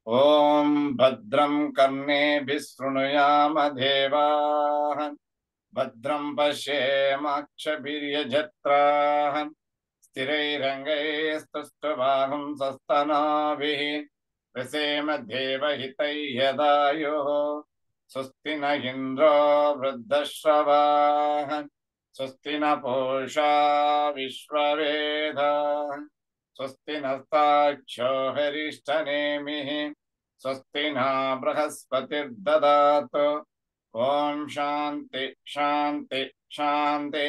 ఓం భద్రం కర్ణేభిः శృణుయామ దేవాః భద్రం పశ్యేమాక్షభిర్యజత్రాః స్థిరైరంగైస్తుష్టవాగుంసస్తనాభిः వ్యసేమ దేవహితైర్యదాయుः స్వస్తి న ఇంద్రో వృద్ధశ్రవాः స్వస్తి న పూషా విశ్వవేదాः స్వస్తి నస్తాక్షో హరిష్టనేమిః స్వస్తి నా బృహస్పతిర్దదాతు ఓం శాంతి శాంతి శాంతి.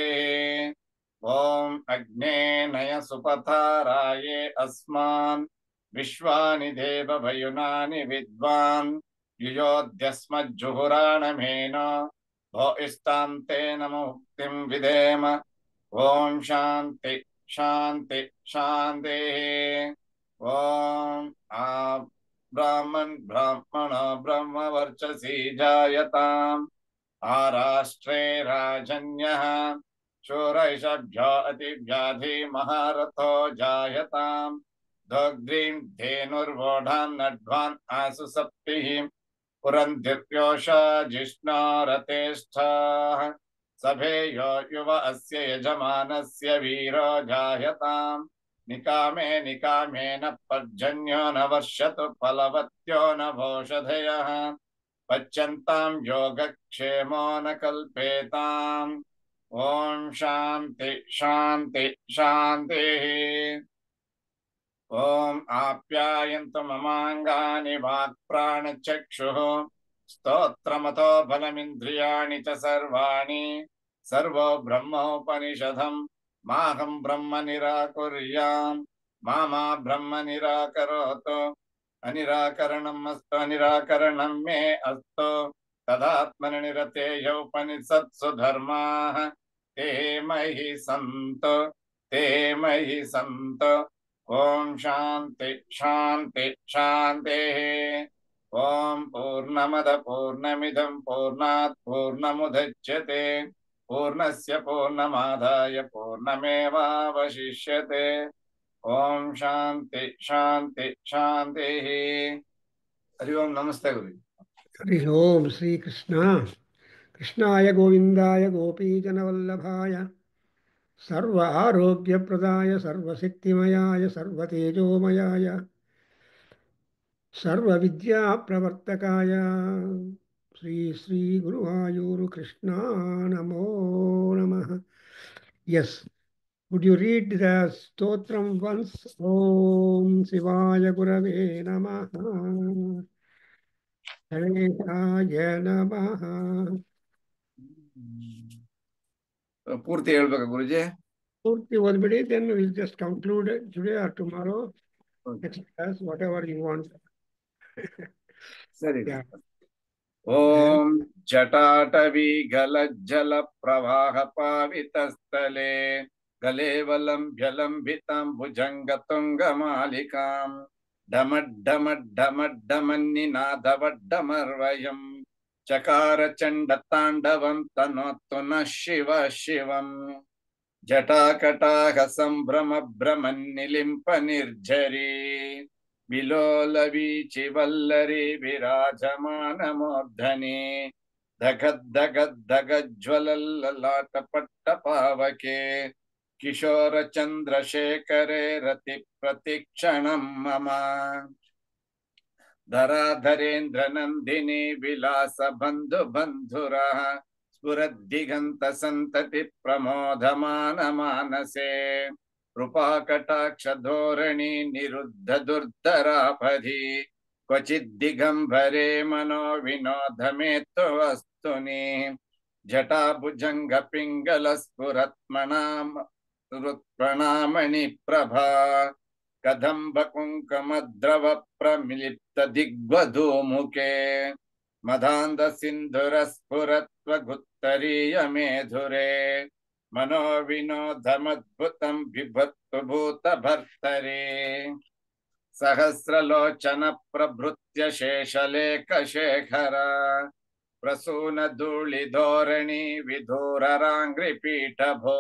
ఓం అగ్నే నయ సుపథారాయే అస్మాన్ విశ్వాని దేవభయునాని విద్వాన్ యుయోధ్యస్మజ్జుహురాణమేన భో ఇష్టాంతేన ముక్తిం విధేమ. ఓం శాంతి శాంతి శాంతి. ఓం ఆ బ్రాహ్మణ బ్రహ్మవర్చసి జాయతాం ఆరాష్ట్రే రాజన్యః శూరైషభ్యో అతివ్యాధి మహారథో జాయతాం దోగ్ధ్రీం ధేనుర్వోఢాన్ నడ్వాన్ ఆసు సప్తిః పురంధిర్యోషా జిష్ణోరతేష్ఠాః సభేయో యువ అస్య యజమానస్య వీరో జాయతాం నికామే నికామేన పర్జన్యో న వర్షతు ఫలవత్యో న భోషధయః పచ్యంతాం యోగక్షేమో న కల్పేతాం. ఓం శాంతి శాంతి శాంతి. ఓం ఆప్యాయంతు మమాంగాని వాక్ప్రాణచక్షుః స్తోత్రమతో బలమింద్రియాణి చ సర్వాణి సర్వో బ్రహ్మోపనిషదం మాహం బ్రహ్మ నిరాకుర్యాం మా బ్రహ్మ నిరాకరోతు అనిరాకరణం అస్తు అనిరాకరణం మే అస్తు తదాత్మని నిరతేయ ఉపనిషత్సు ధర్మాః తే మహి సంతు తే మహి సంతు. ఓం శాంతి శాంతి శాంతి. ఓం పూర్ణమద పూర్ణమిదం పూర్ణాత్ పూర్ణముదచ్యతే పూర్ణస్య పూర్ణమాదాయ పూర్ణమేవావశిష్యతే. ఓం శాంతి శాంతి శాంతి. హరి ఓం. నమస్తే గురు. హరి ఓం. శ్రీకృష్ణ కృష్ణాయ గోవిందాయ గోపీజనవల్లభాయ సర్వ ఆరోగ్యప్రదాయ సర్వశక్తిమయాయ సర్వతేజోమయాయ సర్వవిద్యాప్రవర్తకాయ శ్రీ శ్రీ గురువాయూరు కృష్ణ నమో నమః. Yes, would you read the stotram once? ఓం శివాయ గురవే నమః. గణేశాయ నమః. ಪೂರ್ತಿ ಹೇಳ್ಬೇಕಾ ಗುರುಜಿ? ಪೂರ್ತಿ ಓದ್ಬಿಡಿ, then we'll just conclude today or tomorrow. Next class, whatever you want. ಸರಿ. Yeah. ಓಂ ಜಟಾಟವಿ ಗಲಜ್ಜಲ ಪ್ರವಾಹ ಪಾವಿತಸ್ಥಲೆ ಗಲೇವಲಂಭ್ಯಲಂಬಿತಾಂ ಭುಜಂಗ ತುಂಗ ಮಾಲಿಕಾಂ ಡಮಡ್ಡಮಡ್ಡಮಡ್ಡಮನ್ನಿನಾದವಡ್ಡಮರ್ವಯಂ ಚಕಾರ ಚಂಡ ತಾಂಡವಂ ತನೋತ್ತು ನ ಶಿವ ಶಿವಂ ಜಟಾಕಟಾಹ ಸಂಭ್ರಮ ಭ್ರಮನ್ನಿಲಿಂಪ ನಿರ್ಜರಿ ವಿಲೋಲವೀಚಿ ವಲ್ಲರಿ ವಿರಾಜಮಾನಮೂರ್ಧನಿ ಧಗದ್ದಗದ್ದಗಜ್ವಲಲ್ಲಲಾಟ ಪಟ್ಟ ಪಾವಕೆ ಕಿಶೋರ ಚಂದ್ರಶೇಖರೇ ರತಿ ಪ್ರತಿಕ್ಷಣಂ ಮಮ ಧರಾಧರೇಂದ್ರ ನಂದಿನಿ ವಿಲಾಸ ಬಂಧು ಬಂಧುರಃ ಸ್ಫುರದ್ದಿಗಂತ ಸಂತತಿ ಪ್ರಮೋದಮಾನ ಮಾನಸೆ ಕೃಪಾಕಟಾಕ್ಷ ಧೋರಣಿ ನಿರುದ್ಧ ದುರ್ಧರಾಪಧಿ ಕ್ವಚಿದ್ದಿಗಂಬರೆ ಮನೋ ವಿನೋದಮೇತ್ತು ವಸ್ತುನಿ ಜಟಾಭುಜಂಗ ಪಿಂಗಲ ಸ್ಫುರತ್ಮಣಾಮಣಿ ಪ್ರಭಾ ಕದಂಬ ಕುಂಕಮದ್ರವ ಪ್ರಮಿಲಿಪ್ತ ದಿಗ್ವಧೂಮುಖೆ ಮದಾಂಧ ಸಿಂಧುರ ಸ್ಫುರತ್ವ ಗುತ್ತರೀಯ ಮೇಧುರೆ ಮನೋ ವಿನೋದಮದ್ಭುತಂ ಬಿಭತ್ತು ಭೂತ ಭರ್ತರೆ ಸಹಸ್ರಲೋಚನ ಪ್ರಭೃತ್ಯ ಶೇಷಲೇಖ ಶೇಖರ ಪ್ರಸೂನ ಧೂಳಿ ಧೋರಣಿ ವಿಧೂರರಾಂಗ್ರಿ ಪೀಠ ಭೋ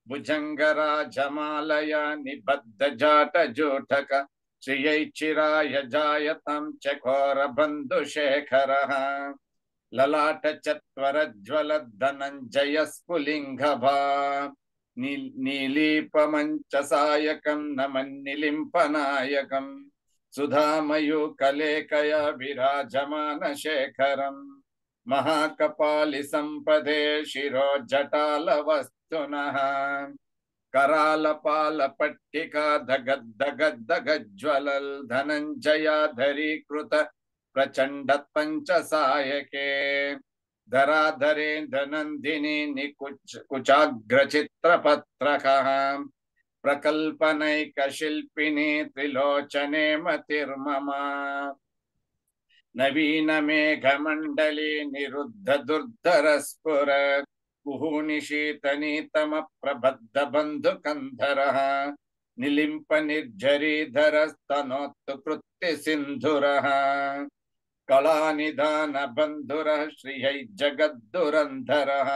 भुजङ्गराजमालया निबद्धजाटजूटक श्रियैचिराय जायतां चकोरबन्धुशेखरः ललाटचत्वरज्वलद्धनञ्जयस्फुलिङ्गभा नीलीपमञ्चसायकं नमन्निलिम्पनायकम् सुधामयूकलेकया विराजमानशेखरम् महाकपालि संपदे शिरोजटालवस्तुनः करालपालपट्टिका धगद्धगद्धगज्ज्वलल् धनञ्जयाधरीकृत प्रचण्ड पञ्चसायके धराधरेन्द्रनन्दिनी कुचाग्रचित्रपत्रकः प्रकल्पनैकशिल्पिनी त्रिलोचने मतिर्मम नवीनमेघमण्डली निरुद्धदुर्धरस्फुर कुहूनिशीतनीतमप्रबद्धबन्धुकन्धरः निलिम्पनिर्झरीधरस्तनोत्कृत्य कलानिधानबन्धुरः श्रियैर्जगद्दुरन्धरः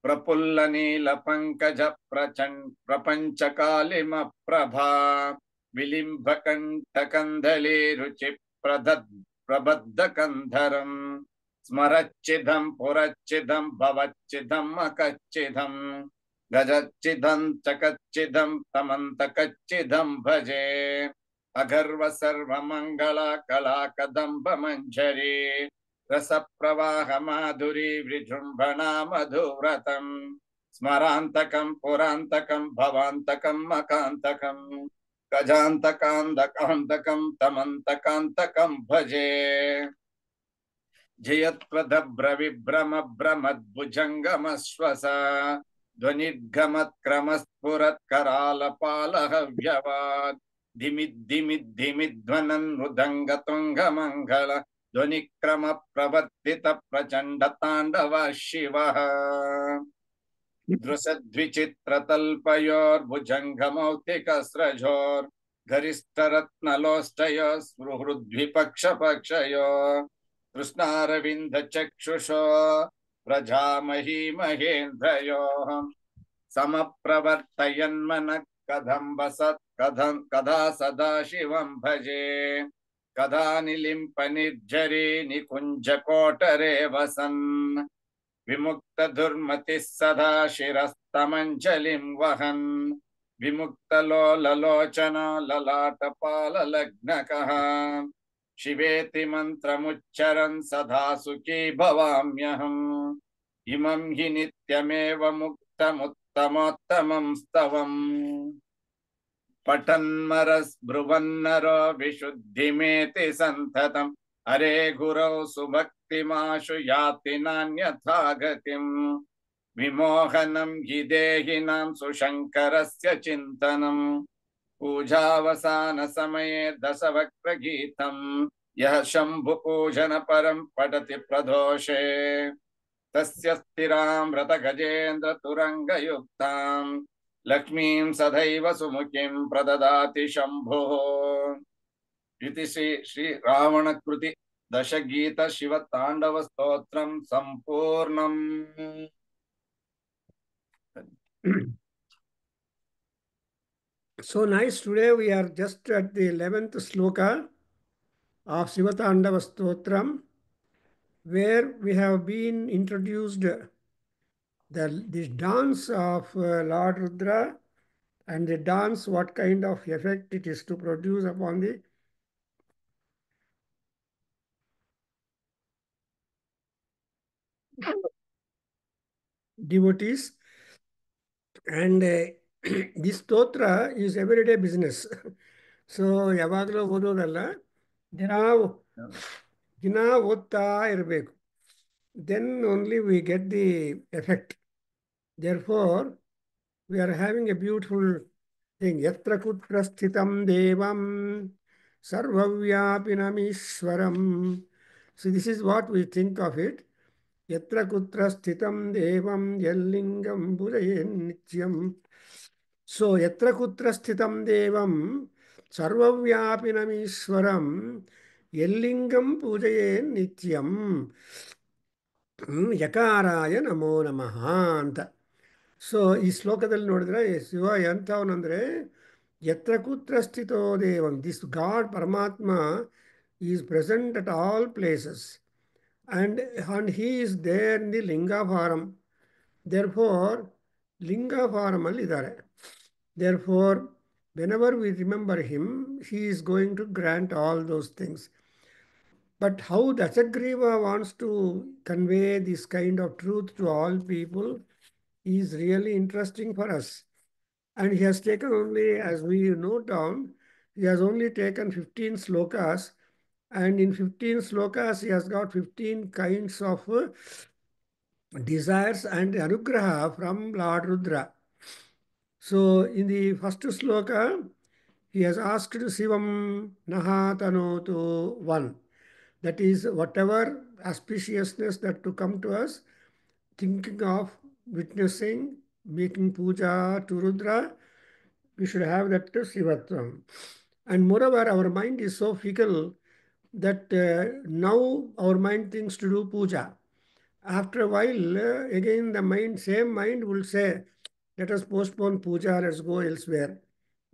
प्रफुल्लनीलपङ्कज प्रपञ्चकालिमप्रभा विलिम्बकण्ठकन्दली प्रबद्धकन्धरम् स्मरच्चिदं पुरच्चिदं भवच्चिदम् अकच्चिदं गजच्चिदं चकच्चिदं तमन्तकच्चिदं भजे अगर्व सर्वमङ्गला कला कदम्ब मञ्जरी रसप्रवाह माधुरी विजृम्भणा मधुव्रतम् स्मरान्तकं पुरान्तकं भवान्तकं मकान्तकं गजान्तकान्तकान्तकं तमन्तकान्तकं भजे जयत्वदभ्रविभ्रमभ्रमद्भुजङ्गमश्वस ध्वनिद्गमत्क्रमस्फुरत्करालपालहव्यवात् धिमिद्धिमिद्धिमिध्वनन् मृदङ्गतुङ्गमङ्गल ध्वनिक्रम प्रवर्तित प्रचण्ड ताण्डव शिवः दृशद्विचित्रतल्पयोर्भुजङ्गमौक्तिकस्रजोर् गरिष्ठरत्नलोष्टयो सुहृद्विपक्षपक्षयो कृष्णारविन्दचक्षुषो प्रजामही महेन्द्रयोः समप्रवर्तयन्मनः कदा सदा शिवं भजे कदा निलिम्पनिर्झरी निकुञ्जकोटरे वसन् विमुक्तदुर्मतिः सदा शिरस्तमञ्जलिं वहन् विमुक्तलोललोचनो ललाटपाललग्नकः शिवेति मन्त्रमुच्चरन् सदा सुखी भवाम्यहम् इमं हि नित्यमेव मुक्तमुत्तमोत्तमं स्तवम् पठन्मरस्ब्रुवन्नरो विशुद्धिमेति सन्ततम् हरे गुरौ सुभक्तिमाशु याति नान्यथा गतिम् विमोहनं हि देहिनां सुशङ्करस्य चिन्तनम् पूजावसान समये दशवक्त्रगीतं यः शम्भुपूजन परं पठति प्रदोषे तस्य स्थिरां रतगजेन्द्र तुरङ्गयुक्तां लक्ष्मीं सदैव सुमुखीं प्रददाति शम्भुः इति श्री रावणकृति दशगीत शिव तांडव स्तोत्रं संपूर्णम्। So nice. Today we are just at the 11th sloka of Sivatandava Stotram, where we have been introduced this dance of Lord Rudra and the dance, what kind of effect it is to produce upon the devotees. And this stotra is everyday business. So ಯಾವಾಗಲೂ ಓದೋದಲ್ಲ, ದಿನ ಓದ್ತಾ ಇರಬೇಕು. Then only we get the effect. Therefore, we are having a beautiful thing. Yatra kutra sthitam devam sarvavyapinamishwaram. So this is what we think of it. Yatra kutra sthitam devam yallingam bhujayen nityam. So yatra kutra sthitam devam sarvavyapinamishwaram yallingam bhujayen nityam. Yakaraya namo namaha anta. So ಈ ಶ್ಲೋಕದಲ್ಲಿ ನೋಡಿದ್ರೆ ಶಿವ ಎಂಥವನಂದರೆ ಯತ್ರ ಕುತ್ರ ಸ್ಥಿತೋ ದೇವಂ, this god ಪರಮಾತ್ಮ is present at all places and he is there in the ಲಿಂಗ form. therefore ಲಿಂಗ farm ಅಲ್ಲಿ ಇದ್ದಾರೆ. therefore whenever we remember him, he is going to grant all those things. But how Dasagriva wants to convey this kind of truth to all people is really interesting for us. And he has taken only, as we note down, he has only taken 15 slokas. And in 15 slokas, he has got 15 kinds of desires and anugraha from Lord Rudra. So in the first sloka, he has asked Shivam Nahatanotu 1. That is, whatever auspiciousness that to come to us, thinking of witnessing, making puja to Rudra, we should have that Shivatvam. And moreover, our mind is so fickle that now our mind thinks to do puja. After a while, again the same mind will say, let us postpone puja, let's go elsewhere.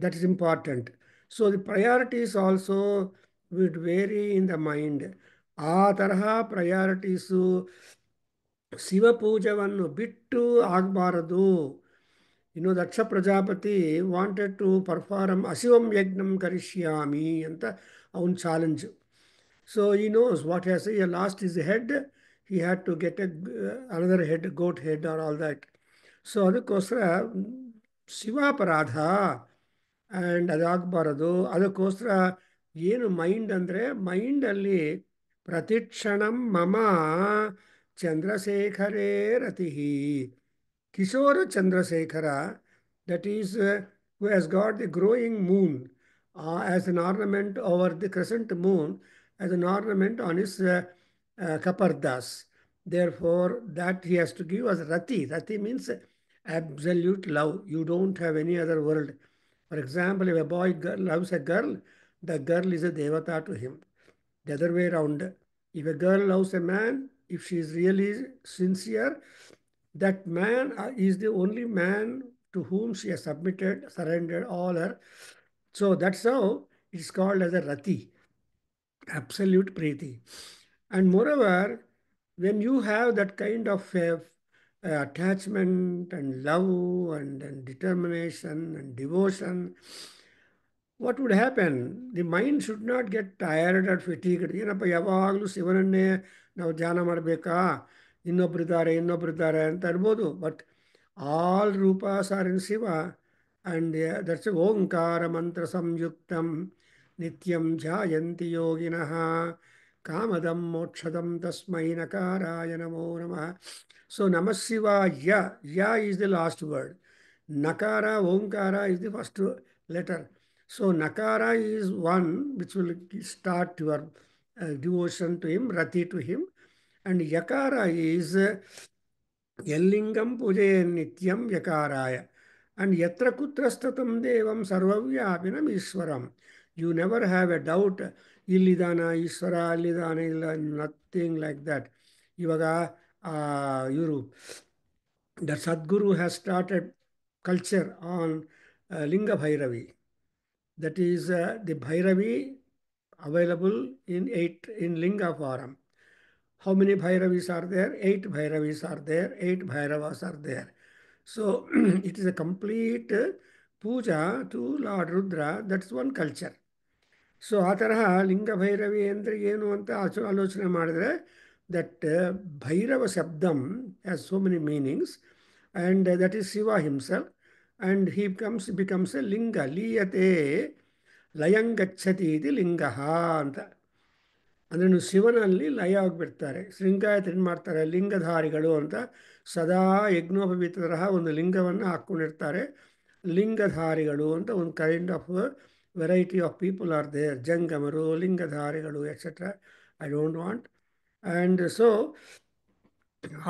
That is important. So the priorities also would vary in the mind. ಆ ತರಹ ಪ್ರಯಾರಿಟೀಸು ಶಿವ ಪೂಜವನ್ನು ಬಿಟ್ಟು ಆಗಬಾರದು. ದಕ್ಷ Prajapati wanted to perform ಅಶಿವಂ ಯಜ್ಞಂ ಕರಿಷ್ಯಾಮಿ ಅಂತ ಅವನ challenge. So he knows what has he lost his head, he had to get another head, goat head or all that. So ಅದಕ್ಕೋಸ್ಕರ ಶಿವಾಪರಾಧ and ಅದಾಗಬಾರದು. ಅದಕ್ಕೋಸ್ಕರ ಏನು mind ಅಂದರೆ, ಮೈಂಡಲ್ಲಿ ಪ್ರತಿಕ್ಷಣಂ ಮಮ ಚಂದ್ರಶೇಖರೇ ರತಿ, ಕಿಶೋರ Chandrashekhara, that is who has got the growing moon as an ornament over the crescent moon, as an ornament on his kapardas. Therefore, that he has to give as rati. Rati means absolute love. You don't have any other world. For example, if a boy loves a girl, the girl is a devata to him. The other way around, if a girl loves a man, if she is really sincere, that man is the only man to whom she has surrendered all her. So that's how it's called as a rati, absolute preeti. And moreover, when you have that kind of attachment and love and determination and devotion, what would happen? The mind should not get tired or fatigued. ಏನಪ್ಪ ಯಾವಾಗಲೂ ಶಿವನನ್ನೇ ನಾವು ಧ್ಯಾನ ಮಾಡಬೇಕಾ, ಇನ್ನೊಬ್ಬರಿದ್ದಾರೆ ಅಂತ ಇರ್ಬೋದು. But all ರೂಪಾಸ್ are in Shiva, and that's ಓಂಕಾರ ಮಂತ್ರ ಸಂಯುಕ್ತಂ ನಿತ್ಯಂ ಧ್ಯಾಯಂತಿ ಯೋಗಿನಃ ಕಾಮದಂ ಮೋಕ್ಷದಂ ತಸ್ಮೈ ನಕಾರಾಯ ನಮೋ ನಮಃ. ಸೊ ನಮಃ ಶಿವಾಯ, ಯ is the last word. Nakara, Omkara is the first letter. So Nakara is one which will start your devotion to him, rati to him. And Yakara is Yellingam Pujaye Nityam Yakaraya. And Yatra Kutrastatam Devam Sarvavyapinam Ishwaram. You never have a doubt. Illidana, Ishwara, Illidana, nothing like that. Ivaga, the Sadguru has started culture on Linga Bhairavi. That is the Bhairavi available in Linga form. How many Bhairavis are there? 8 Bhairavis are there. 8 Bhairavas are there. So it is a complete puja to Lord Rudra. That's one culture. So ಆ ತರಹ ಲಿಂಗ ಭೈರವಿ ಅಂದರೆ ಏನು ಅಂತ ಆಲೋಚನೆ ಮಾಡಿದ್ರೆ, that Bhairava ಶಬ್ದಂ has so many meanings, and that is Shiva himself, and he becomes a linga. ಲೀಯತೆ ಲಯಂಗಚ್ಚತಿ ಇದು ಲಿಂಗ ಅಂತ. ಅಂದರೆ ಶಿವನಲ್ಲಿ ಲಯ ಆಗಿಬಿಡ್ತಾರೆ. ಶೃಂಗಾಯತ ಏನು ಮಾಡ್ತಾರೆ, ಲಿಂಗಧಾರಿಗಳು ಅಂತ ಸದಾ ಯಜ್ಞೋಪವೀತ ತರಹ ಒಂದು ಲಿಂಗವನ್ನು ಹಾಕ್ಕೊಂಡಿರ್ತಾರೆ. ಲಿಂಗಧಾರಿಗಳು ಅಂತ ಒಂದು kind of variety of people are there. ಜಂಗಮರು, ಲಿಂಗಧಾರಿಗಳು, etcetera. I don't want. And so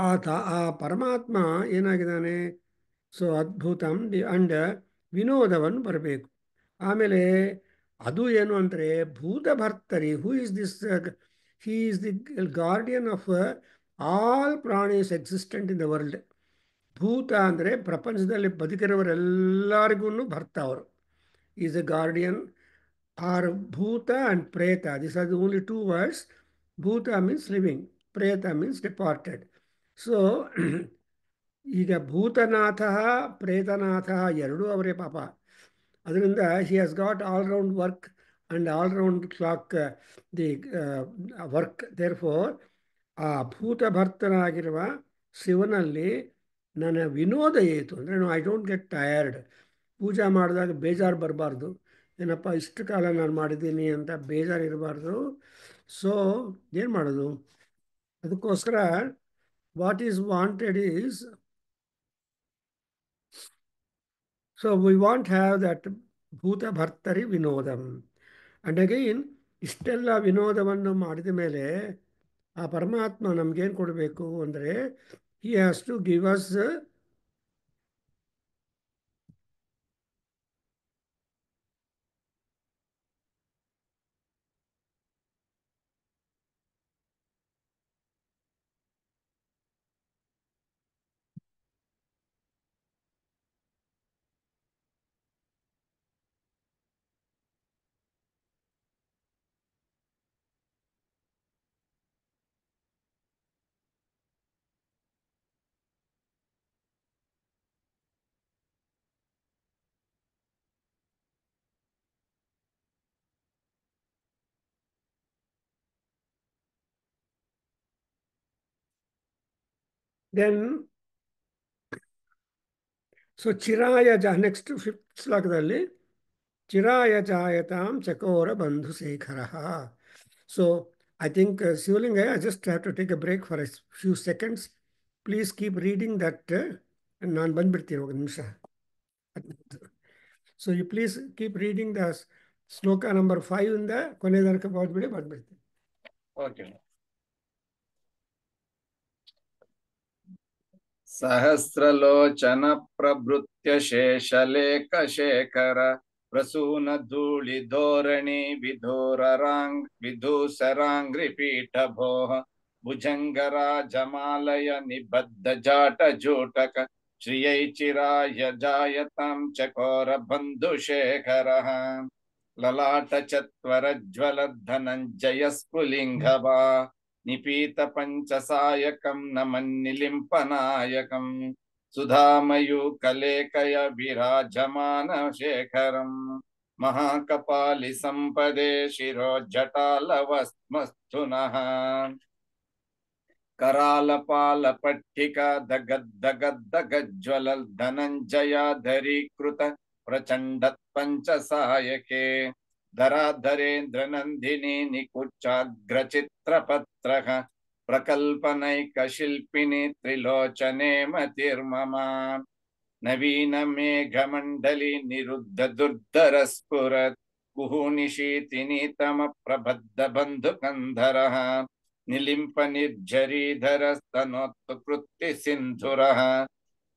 ಆ ಪರಮಾತ್ಮ ಏನಾಗಿದ್ದಾನೆ, ಸೊ ಅದ್ಭುತಂ ಅಂಡ್ ವಿನೋದವನ್ನು ಬರಬೇಕು. ಆಮೇಲೆ ಅದು ಏನು ಅಂದರೆ ಭೂತಭರ್ತರಿ. Who is this? He is the guardian of all ಪ್ರಾಣೀಸ್ ಎಕ್ಸಿಸ್ಟೆಂಟ್ ಇನ್ ದ ವರ್ಲ್ಡ್. ಭೂತ ಅಂದರೆ ಪ್ರಪಂಚದಲ್ಲಿ ಬದುಕಿರೋರೆಲ್ಲರಿಗೂ ಭರ್ತ ಅವರು. ಈಸ್ ಎ ಗಾರ್ಡಿಯನ್ ಆರ್ ಭೂತ ಆ್ಯಂಡ್ ಪ್ರೇತ. This are the only two words. ಭೂತ ಮೀನ್ಸ್ ಲಿವಿಂಗ್, ಪ್ರೇತ ಮೀನ್ಸ್ ಡಿಪಾರ್ಟೆಡ್. ಸೊ ಈಗ ಭೂತನಾಥ ಪ್ರೇತನಾಥ ಎರಡೂ ಅವರೇ ಪಾಪ. ಅದರಿಂದ he has got all round work and all round clock the work. Therefore ಆ ಭೂತಭರ್ತನಾಗಿರುವ ಶಿವನಲ್ಲಿ ನನ್ನ ವಿನೋದ ಏತು ಅಂದರೆ ಐ ಡೋಂಟ್ ಗೆಟ್ ಟಯರ್ಡ್. ಪೂಜೆ ಮಾಡಿದಾಗ ಬೇಜಾರು ಬರಬಾರ್ದು, ಏನಪ್ಪ ಇಷ್ಟು ಕಾಲ ನಾನು ಮಾಡಿದ್ದೀನಿ ಅಂತ ಬೇಜಾರು ಇರಬಾರ್ದು. ಸೊ ಏನು ಮಾಡೋದು? ಅದಕ್ಕೋಸ್ಕರ what is wanted is, so we want have that ಭೂತ ಭರ್ತರಿ ವಿನೋದಂ. ಆ್ಯಂಡ್ ಅಗೈನ್ ಇಷ್ಟೆಲ್ಲ ವಿನೋದವನ್ನು ಮಾಡಿದ ಮೇಲೆ ಆ ಪರಮಾತ್ಮ ನಮಗೇನು ಕೊಡಬೇಕು ಅಂದರೆ he has to give us then so ಚಿರಾಯ ನೆಕ್ಸ್ಟ್ ಫಿಫ್ತ್ ಶ್ಲೋಕದಲ್ಲಿ ಚಿರಾಯ ಜಾಯತಾಂ ಚಕೋರ ಬಂಧು ಶೇಖರ. So I think Shivalingaiah, I just have to take a break for a few seconds. Please keep reading that. ನಾನು ಬಂದ್ಬಿಡ್ತೀನಿ ಒಂದು ನಿಮಿಷ. So you please keep reading the ಶ್ಲೋಕ ನಂಬರ್ 5 ಇಂದ ಕೊನೆ ತನಕ ಬಂದ್ಬಿಡ್ತೀನಿ. ಓಕೆ. ಸಹಸ್ರಲೋಚನ ಪ್ರಭೃತ್ಯ ಶೇಷಲೇಖ ಶೇಖರ ಪ್ರಸೂನ ಧೂಳಿ ಧೋರಣಿ ವಿಧೂಸರಾಂಗ್ರಿ ಪೀಠ ಭೋಹ ಭುಜಂಗರಾಜಮಾಲಯ ನಿಬದ್ಧ ಜಾಟ ಜೂಟಕ ಶ್ರಿಯೈ ಚಿರಾಯ ಜಾಯತಾಂ ಚಕೋರ ಬಂಧು ಶೇಖರ ಲಲಾಟ ಚತ್ವರಜ್ವಲ ಧನಂಜಯ ಸ್ಫುಲಿಂಗಭಾ ನಿಪೀತ ಪಂಚಸಾಯಕಂ ನಮನ್ನಿಲಿಂಪನಾಯಕಂ ಸುಧಾಮಯು ಕಲೇಕಯ ವಿರಾಜಮಾನ ಶೇಖರಂ ಮಹಾಕಪಾಲಿ ಸಂಪದೆ ಶಿರೋಜಟಾಲವಸ್ಮಸ್ತುನಃ ಕರಾಲಪಾಲ ಪಟ್ಟಿಕ ದಗದ್ದಗದ್ದಗಜ್ವಲ ಧನಂಜಯಾಧರೀಕೃತ ಪ್ರಚಂಡ ಪಂಚಸಾಯಕೆ ಧರಾಧರೇಂದ್ರ ನಂದಿನಿ ನಿಕುಚಾಗ್ರಚಿತ್ರಪತ್ರ ಪ್ರಕಲ್ಪನೈಕ ಶಿಲ್ಪಿನಿ ತ್ರಿಲೋಚನೆ ಮತಿರ್ಮಮ ನವೀನ ಮೇಘಮಂಡಲಿ ನಿರುದ್ಧ ದುರ್ಧರ ಸ್ಫುರತ್ ಕುಹುನಿಶೀತಿನಿ ತಮ ಪ್ರಬದ್ಧ ಬಂಧು ಕಂಧರ ನಿಲಿಂಪ ನಿರ್ಜರೀಧರ ಸ್ತನೋತ್ತು ಕೃತ್ತಿ ಸಿಂಧುರ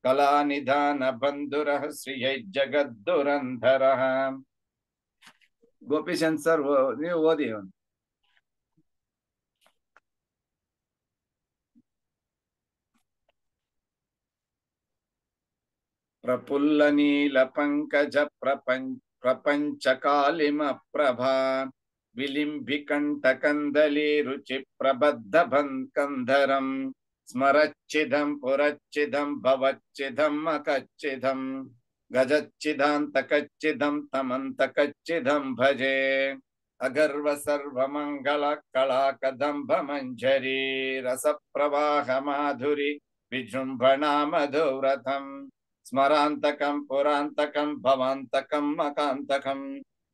ಕಲಾನಿಧಾನ ಬಂಧುರ ಶ್ರೀಯೈ ಜಗದ್ದುರಂಧರ. ಗೋಪಿಚಂದ್ ಸರ್, ನೀವು ಓದಿ. ಪ್ರಫುಲ್ಲ ನೀಲ ಪಂಕಜ ಪ್ರಪಂಚ ಕಾಲಿಮ ಪ್ರಭಾ ವಿಲಿಂಬಿಕಂಠ ಕಂದಲಿ ರುಚಿ ಪ್ರಬದ್ಧ ಕಂಧರಂ ಸ್ಮರಚ್ಚಿದಂ ಪುರಚ್ಚಿದಂ ಭವಚ್ಚಿದಂ ಅಕಚ್ಚಿದಂ ಗಜಚ್ಚಿದಾಂತ ಕಚ್ಚಿದಂ ತಮಂತ ಕಚ್ಚಿದಂ ಭಜೆ ಅಗರ್ವ ಸರ್ವ ಮಂಗಳ ಕಳಾಕದಂಬ ಮಂಜರಿ ರಸ ಪ್ರವಾಹ Madhuri ವಿಜೃಂಭಣಾ ಮಧುವ್ರತಂ ಸ್ಮರಾಂತಕಂ ಪುರಾಂತಕಂ ಭವಾಂತಕಂ ಅಕಾಂತಕಂ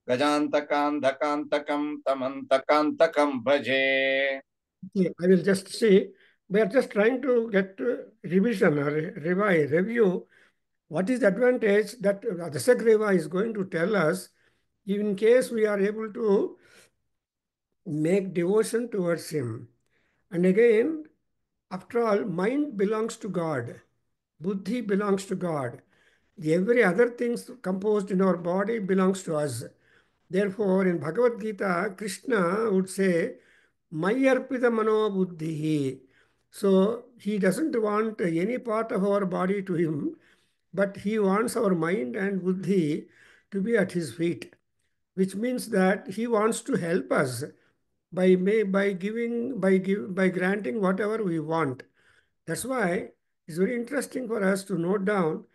ಗಜಾಂತಕಾಂಧಕಾಂತಕಂ ತಮಂತಕಾಂತಕಂ ಭಜೆ. I will just see, we are just trying to get revision or review. What is the advantage that Dasagreva is going to tell us in case we are able to make devotion towards him? And again, after all, mind belongs to God. Buddhi belongs to God. Every other things composed in our body belongs to us. Therefore, in Bhagavad Gita, Krishna would say, Mayarpita mano buddhi. So he doesn't want any part of our body to him, but he wants our mind and buddhi to be at his feet, which means that he wants to help us by granting whatever we want. That's why it's very interesting for us to note down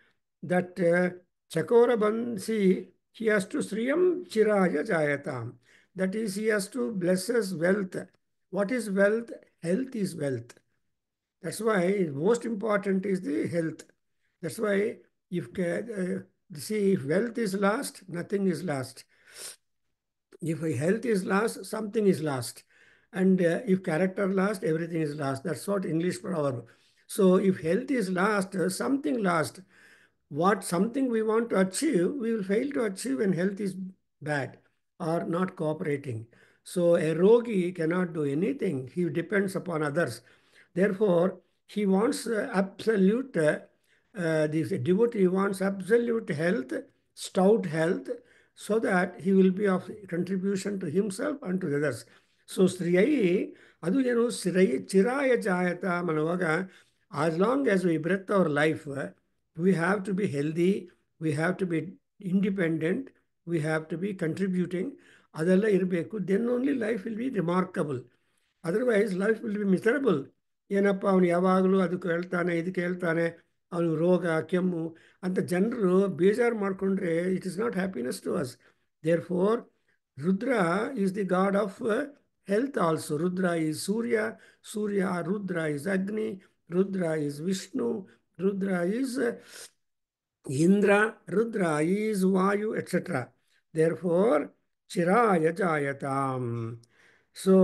that Chakorabansi, he has to Sriyam Chiraya Jayatam. That is, he has to bless us wealth. What is wealth? Health is wealth. That's why most important is the health. That's why if wealth is lost, nothing is lost. If health is lost, something is lost. And if character lost, everything is lost. That's what English proverb. So if health is lost, something lost. What something we want to achieve, we will fail to achieve when health is bad or not cooperating. So a rogi cannot do anything. He depends upon others. Therefore, he wants absolute, this devotee wants absolute health, stout health, so that he will be of contribution to himself and to others. So ಶ್ರೀಯೈ ಅದು ಏನು ಶ್ರೀ ಚಿರಾಯ ಜಾಯತ ಅನ್ನುವಾಗ as long as we breathe our life, we have to be healthy, we have to be independent, we have to be contributing. ಅದೆಲ್ಲ ಇರಬೇಕು. Then only life will be remarkable. Otherwise life will be miserable. ಏನಪ್ಪ ಅವನು ಯಾವಾಗಲೂ ಅದಕ್ಕೆ ಹೇಳ್ತಾನೆ, ಇದಕ್ಕೆ ಹೇಳ್ತಾನೆ, ಅವನು ರೋಗ ಕೆಮ್ಮು ಅಂತ ಜನರು ಬೇಜಾರು ಮಾಡಿಕೊಂಡ್ರೆ it is not happiness to us. Therefore Rudra is the god of health also. Rudra is Surya, Surya Rudra is Agni, Rudra is Vishnu, Rudra is Indra, Rudra is Vayu, etcetera. Therefore ಚಿರಾಯ ಜಾಯತಾಂ. So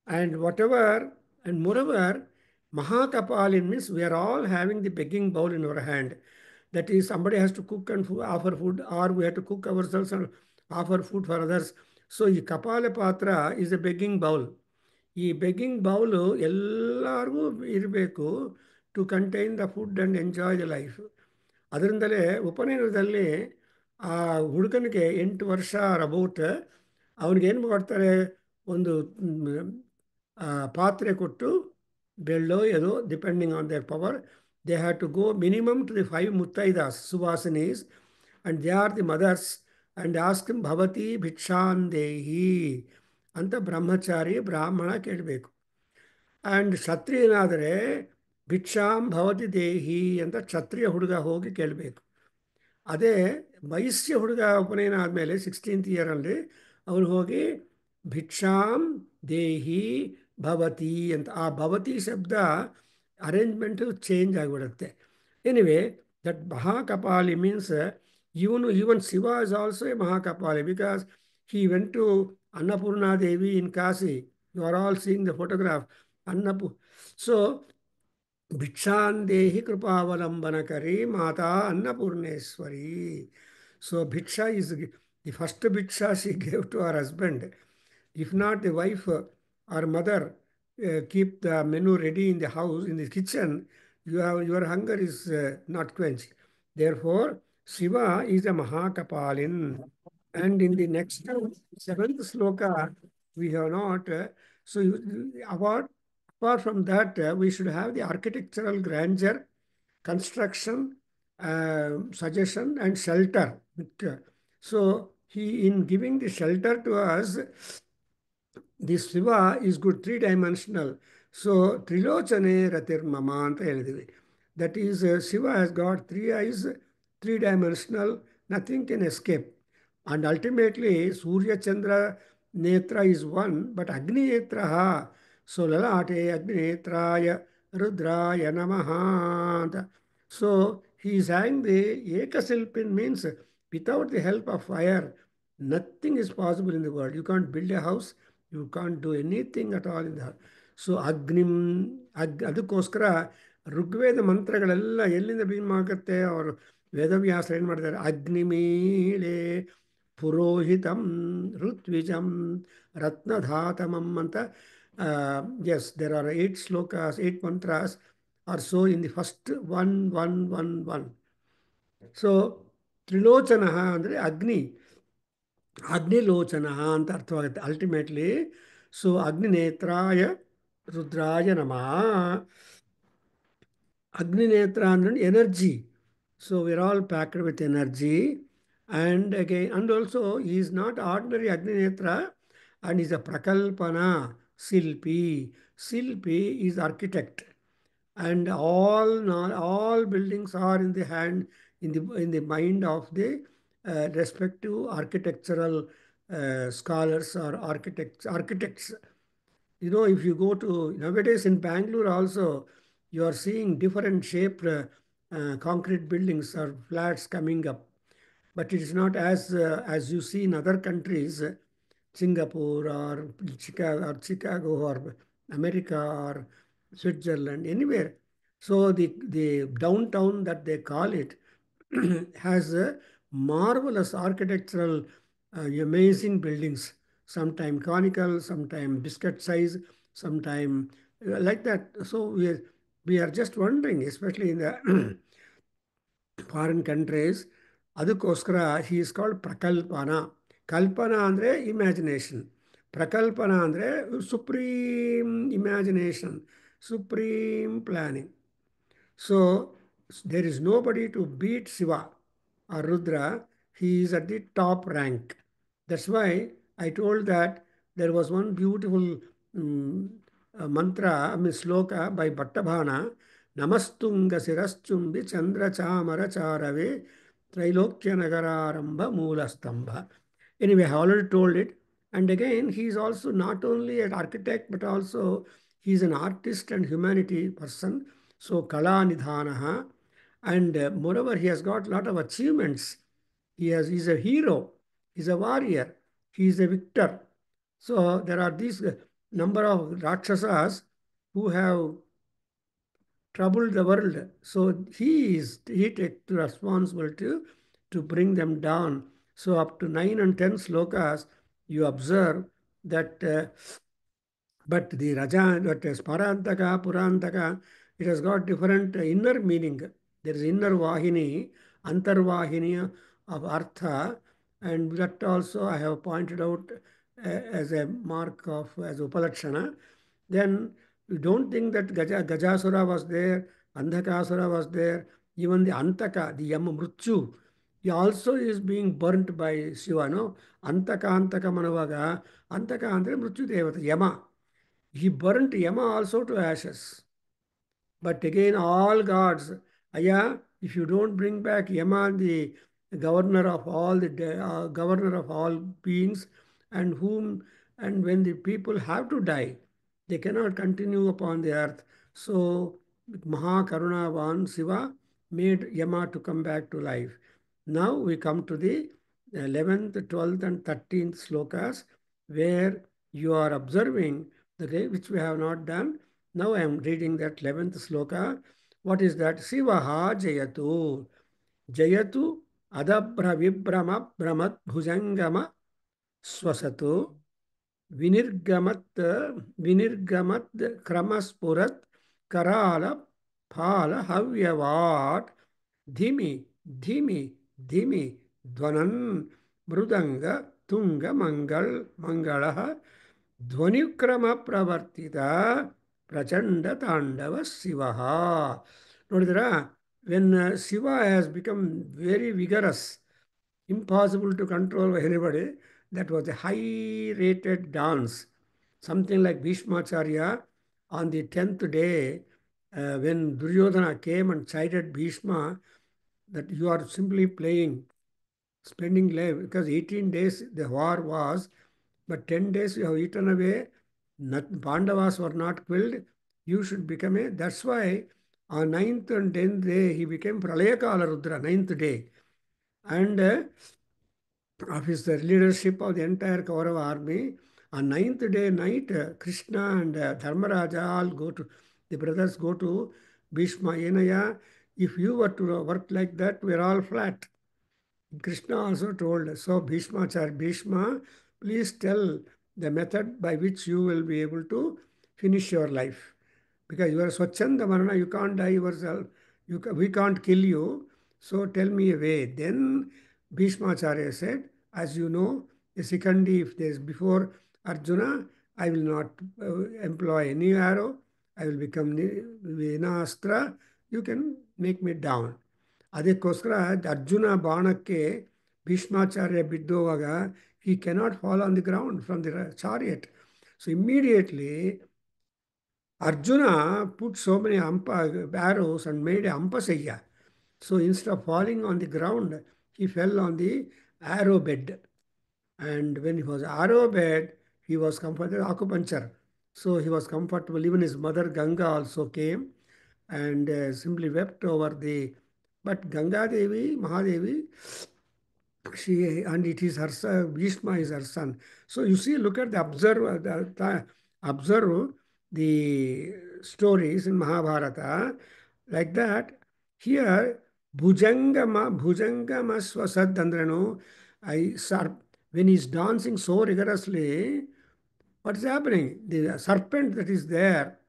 and whatever, and moreover, Mahakapalin means we are all having the begging bowl in our hand. That is, somebody has to cook and offer food, or we have to cook ourselves and offer food for others. So, the Kapala Patra is a begging bowl. ಈ begging bowl ಎಲ್ಲರಿಗೂ ಇರಬೇಕು to contain the food and enjoy the life. ಅದರಿಂದಲೇ ಉಪನಯನದಲ್ಲಿ ಆ ಹುಡುಗನಿಗೆ 8 ವರ್ಷ about ಅವನಿಗೇನು ಮಾಡ್ತಾರೆ, ಒಂದು ಪಾತ್ರೆ ಕೊಟ್ಟು ಬೆಳ್ಳೋ ಏನೋ depending on their power, they have to go minimum to the 5 ಮುತ್ತೈದಾಸ್ ಸುವಾಸಿನೀಸ್ and they are the mothers and ask ಭವತಿ ಭಿಕ್ಷಾಂದೇಹಿ ಅಂತ ಬ್ರಹ್ಮಚಾರಿ ಬ್ರಾಹ್ಮಣ ಕೇಳಬೇಕು. ಆ್ಯಂಡ್ ಕ್ಷತ್ರಿಯನಾದರೆ ಭಿಕ್ಷಾಂ ಭವತಿ ದೇಹಿ ಅಂತ ಕ್ಷತ್ರಿಯ ಹುಡುಗ ಹೋಗಿ ಕೇಳಬೇಕು. ಅದೇ ವೈಶ್ಯ ಹುಡುಗ ಉಪನಯನ ಆದಮೇಲೆ 16th ಇಯರಲ್ಲಿ ಅವನು ಹೋಗಿ ಭಿಕ್ಷಾಂ ದೇಹಿ ಭವತಿ ಅಂತ, ಆ ಭವತಿ ಶಬ್ದ ಅರೇಂಜ್ಮೆಂಟು ಚೇಂಜ್ ಆಗಿಬಿಡುತ್ತೆ. Anyway that Mahakapali means even Shiva is also a Mahakapali because he went to Annapurna Devi in Kasi. You are all seeing the photograph. So ಭಿಕ್ಷಾಂದೇಹಿ ಕೃಪಾವಲಂಬನಕರಿ ಮಾತಾ Annapoorneshwari. So Bhiksha is the first Bhiksha she gave to her husband. If not, the wife or mother keep the menu ready in the house, in the kitchen, your hunger is not quenched. Therefore, Shiva is a Mahakapalin. And in the next 7th sloka, we have not. So apart from that, we should have the architectural grandeur, construction, suggestion, and shelter. So he, in giving the shelter to us, this Shiva is good, three-dimensional. So, Trilochane Ratirmama anta ಹೇಳಿದ್ವಿ. That is, Shiva has got 3 eyes, three-dimensional, nothing can escape. And ultimately, Surya Chandra Netra is one, but Agni Netraha. So, Lalate Agni Netraya Rudraya Namaha. So, he is having the Ekasilpin means without the help of fire, nothing is possible in the world. You can't build a house. You can't do anything at all in the house. So ಅದಕ್ಕೋಸ್ಕರ ಋಗ್ವೇದ ಮಂತ್ರಗಳೆಲ್ಲ ಎಲ್ಲಿಂದ begin ಆಗುತ್ತೆ, ಅವರು ವೇದವ್ಯಾಸ ಏನು ಮಾಡಿದ್ದಾರೆ, ಅಗ್ನಿಮೀಳೆ ಪುರೋಹಿತಂ ಋತ್ವಿಜಂ ರತ್ನಧಾತಮಂ ಅಂತ. Yes, there are 8 ಶ್ಲೋಕಾಸ್, 8 mantras are so in the first 1 so Trilochana ಅಂದರೆ ಅಗ್ನಿ, ಅಗ್ನಿಲೋಚನ ಅಂತ ಅರ್ಥವಾಗುತ್ತೆ ಅಲ್ಟಿಮೇಟ್ಲಿ. ಸೊ ಅಗ್ನಿನೇತ್ರಾಯ Rudraya Namaha. Agni Netra and energy. So we're all packed with energy. And again, and also he is not ordinary Agni Netra, and he's a Prakalpana, Silpi. Silpi is architect. And all buildings are in the hand, in the mind of the respective architectural scholars or architects. If you go to nowadays in Bangalore also, you are seeing different shaped concrete buildings or flats coming up. But it is not as you see in other countries, Singapore or Chicago or America or Switzerland, anywhere. So the downtown that they call it has a marvelous architectural, amazing buildings. Sometime conical, sometime biscuit size, sometime like that. So we are just wondering, especially in the foreign countries, ಅದಕ್ಕೋಸ್ಕರ he is called ಪ್ರಕಲ್ಪನ. Kalpana ಅಂದರೆ imagination, ಪ್ರಕಲ್ಪನ ಅಂದರೆ supreme imagination, supreme planning. So there is nobody to beat Shiva or Rudra. He is at the top rank. That's why I told that there was one beautiful mantra, I mean sloka by Bhattabhana. Namastunga siraschumbi chandra chamara charave trailokya nagararamba moolastambha. Anyway, I already told it. And again, he is also not only an architect, but also he is an artist and humanity person. So, Kala Nidhanaha. And moreover, he has got a lot of achievements. He's a hero, he's a warrior, he is a victor. So, there are these number of Rakshasas who have troubled the world. So he takes responsibility to bring them down. So up to 9 and 10 slokas, you observe that, but the Raja, that is Parantaka, Purantaka, it has got different inner meaning. There is inner Vahini, Antarvahini of Artha, and that also I have pointed out as a mark of, as Upalakshana. Then you don't think that Gajasura was there, Andhakasura was there, even the Antaka, the Yama Mrityu, he also is being burnt by Shiva, no? Antaka Manavaga, Antaka Andre Mrityu Devata, Yama. He burnt Yama also to ashes. But again, all gods, Aya, if you don't bring back Yama, the governor of all governor of all beings, and when the people have to die, they cannot continue upon the earth. So Mahakarunavan Shiva made Yama to come back to life. Now we come to the 11th, 12th, and 13th slokas, where you are observing the way which we have not done. Now I am reading that 11th sloka. What is that? Sivaha Jayatu. Jayatu Adabra Vibrama Brahmat Bhujangama Swasatu Vinirgamat Kramaspurat Karala Phala Havyavat Dhimi Dhimi Dhimi Dvanan Mrudanga Tunga Mangalaha Dhvanikrama Pravartita Prachanda Tandava Sivaha. Nodidra, when Shiva has become very vigorous, impossible to control by anybody, that was a high rated dance. Something like Bhishmacharya on the 10th day, when Duryodhana came and chided Bhishma that you are simply playing, spending life, because 18 days the war was, but 10 days you have eaten away, Pandavas were not killed, you should become a, that's why on 9th and 10th day he became Pralayakala Rudra, 9th day. And of his leadership of the entire Kaurava army, on 9th day night, Krishna and Dharmaraja all go to, the brothers go to Bhishma, Enaya, if you were to work like that, we're all flat. Krishna also told, so Bhishma, please tell the method by which you will be able to finish your life. Because you are Swachanda Marana, you can't die yourself, we can't kill you, so tell me a way. Then Bhishmacharya said, as you know, the Sikandi, if there is before Arjuna, I will not employ any arrow. I will become Vinastra. You can make me down. ಅದಕ್ಕೋಸ್ಕರ Arjuna ಬಾಣಕ್ಕೆ Bhishmacharya ಬಿದ್ದೋವಾಗ he cannot fall on the ground from the chariot. So immediately Arjuna put so many arrows and made a ampasaya. So instead of falling on the ground, he fell on the arrow bed. And when he was arrow bed, he was comforted acupuncture. So he was comfortable. Even his mother Ganga also came and simply wept over the. But Ganga Devi, Mahadevi, she and it is her son, Bhishma is her son. So you see, look at the observe the stories in Mahabharata like that. Here, Bhujangama Swasad Andrano, when he's dancing so rigorously, what is happening? The serpent that is there,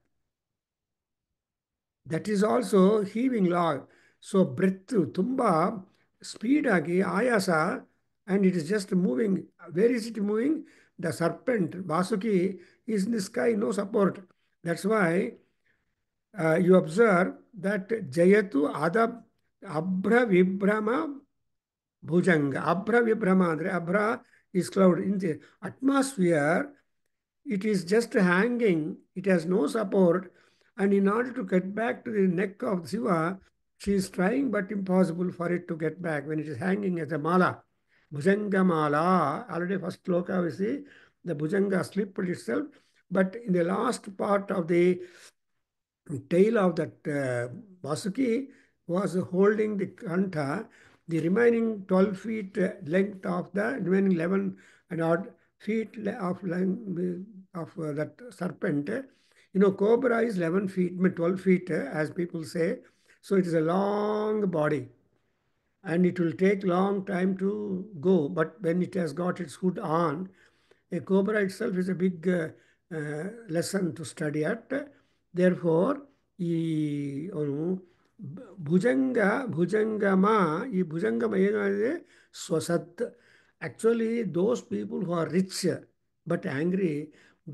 that is also heaving log. So breath tumba speed agi ayasa, and it is just moving. Where is it moving? The serpent Vasuki is in the sky, no support. That's why you observe that Jayatu Adab Abra Vibrama Bhujanga. Abra Vibrama, andre Abra is cloud. In the atmosphere, it is just hanging, it has no support, and in order to get back to the neck of Shiva, she is trying but impossible for it to get back when it is hanging as a mala. Bhujanga mala, already first sloka we see, the Bhujanga slipped itself, but in the last part of the tail of that Vasuki was holding the Kanta, the remaining 12 feet length of the remaining 11 and odd feet of that serpent. You know, cobra is 11 feet, 12 feet, as people say. So it is a long body and it will take long time to go. But when it has got its hood on, a cobra itself is a big lesson to study at. Therefore, ಈ ಅವನು ಭುಜಂಗಮ ಈ ಭುಜಂಗಮ ಏನಾಗಿದೆ ಸ್ವಸತ್. Actually, those people who are rich but angry,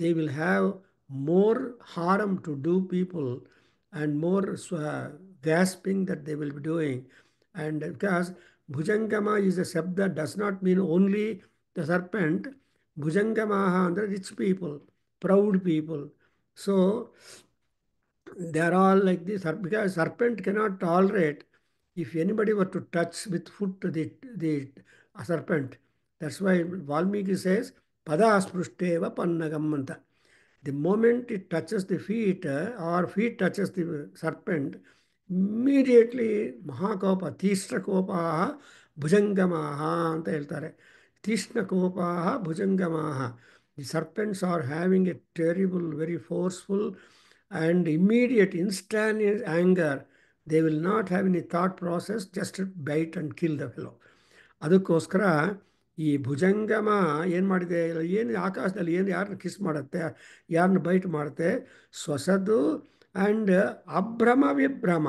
they will have more harm to do people and more gasping that they will be doing. And because Bhujangama is a shabda, does not mean only the serpent. Bhujangamaha andre rich people, proud people. So they are all like this because serpent cannot tolerate if anybody were to touch with foot to the serpent. That's why Valmiki says, Padasprushteva Pannagamanta. The moment it touches the feet or feet touches the serpent, immediately Mahakopa, Tishna Kopaha, Bhujangamaha ಅಂತ ಹೇಳ್ತಾರೆ. Tishna Kopaha, Bhujangamaha. The serpents are having a terrible, very forceful and immediate, instantaneous anger. They will not have any thought process, just bite and kill the fellow. ಅದಕ್ಕೋಸ್ಕರ ಈ ಭುಜಂಗಮ ಏನು ಮಾಡಿದೆ, ಏನು ಆಕಾಶದಲ್ಲಿ ಏನು ಯಾರನ್ನ ಕಿಸ್ ಮಾಡುತ್ತೆ, ಯಾರನ್ನ ಬೈಟ್ ಮಾಡುತ್ತೆ, ಸ್ವಸದು ಆ್ಯಂಡ್ ಅಭ್ರಮ ವಿಭ್ರಮ.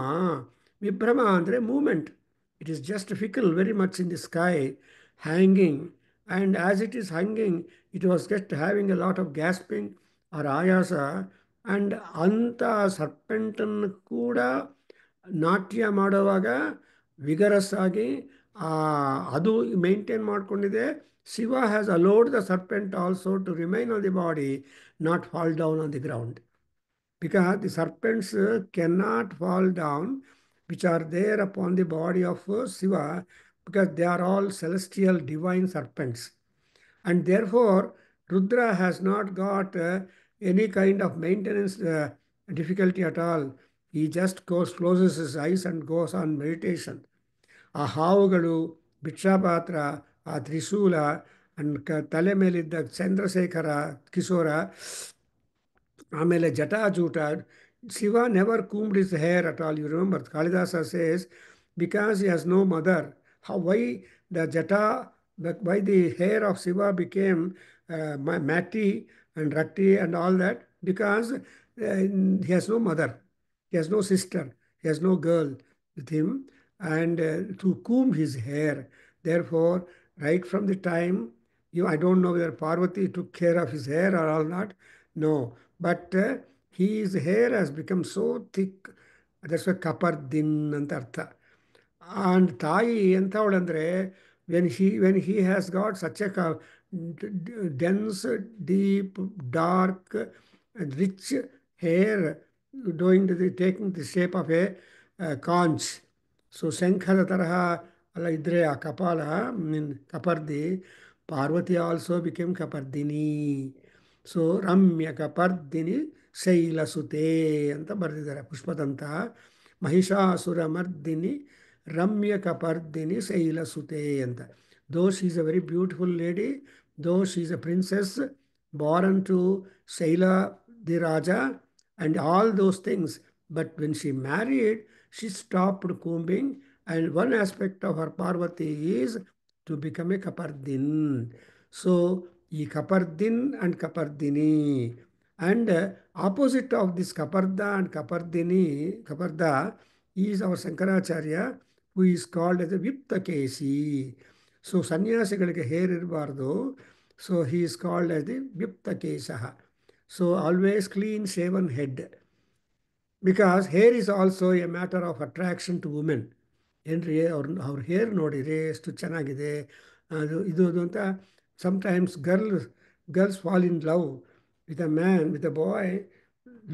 ವಿಭ್ರಮ ಅಂದರೆ movement. It is just fickle very much in the sky, hanging. And as it is hanging, it was just having a lot of gasping or ಆಯಾಸ. ಆ್ಯಂಡ್ ಅಂಥ ಸರ್ಪೆಂಟನ್ನು ಕೂಡ ನಾಟ್ಯ ಮಾಡುವಾಗ ವಿಗರಸ್ ಆಗಿ ಅದು ಮೇಂಟೈನ್ ಮಾಡಿಕೊಂಡಿದೆ. Shiva has allowed the serpent also to remain on the body, not fall down on the ground. Because the serpents cannot fall down, which are there upon the body of Shiva, because they are all celestial divine serpents. And therefore, Rudra has not got any kind of maintenance difficulty at all. He just closes his eyes and goes on meditation. ಆ ಹಾವುಗಳು, ಭಿಕ್ಷಾಪಾತ್ರ, ಆ ತ್ರಿಶೂಲ, and ತಲೆ ಮೇಲಿದ್ದ ಚಂದ್ರಶೇಖರ ಕಿಶೋರ, ಆಮೇಲೆ ಜಟಾಜೂಟ. Shiva never combed his hair at all. You remember, Kalidasa says, because he has no mother. Why the jata, why the hair of Shiva became matty and ratty and all that? Because he has no mother. He has no sister. He has no girl with him. And to comb his hair. Therefore, right from the time I don't know whether Parvati took care of his hair or not. No. But his hair has become so thick. That's why Kapardin anta artha. And ತಾಯಿ ಎಂಥವಳು ಅಂದರೆ when he has got such a dense, deep, dark, rich hair taking the shape of a conch. So ಶಂಖದ ತರಹ ಅಲ್ಲ ಇದ್ರೆ ಆ ಕಪಾಲ mean ಕಪರ್ದಿ Parvati also became ಕಪರ್ದಿನಿ. ಸೊ ರಮ್ಯ ಕಪರ್ದಿನಿ ಶೈಲಸುತೆ ಅಂತ ಬರೆದಿದ್ದಾರೆ ಪುಷ್ಪದಂತ. ಮಹಿಷಾಸುರ ಮರ್ದಿನಿ ರಮ್ಯ ಕಪರ್ದಿನಿ ಶೈಲಸುತೆ ಅಂತ. Though she is a very beautiful lady, though she is a princess born to Shaila the Raja and all those things. But when she married, she stopped combing, and one aspect of her Parvati is to become a Kapardin. So, ye Kapardin and Kapardini. And opposite of this Kaparda and Kapardini, Kaparda is our Shankaracharya, who is called as a Viptakesi. So, ಸನ್ಯಾಸಿಗಳಿಗೆ hair ಇರಬಾರ್ದು. So he is called as the Viptakeshaha. So always clean shaven head. Because hair is also a matter of attraction to women. ಏನ್ರಿ ಅವ್ರ hair ನೋಡಿರಿ ಎಷ್ಟು ಚೆನ್ನಾಗಿದೆ ಅದು ಇದು ಅಂತ. Sometimes girls fall in love with a man, with a boy,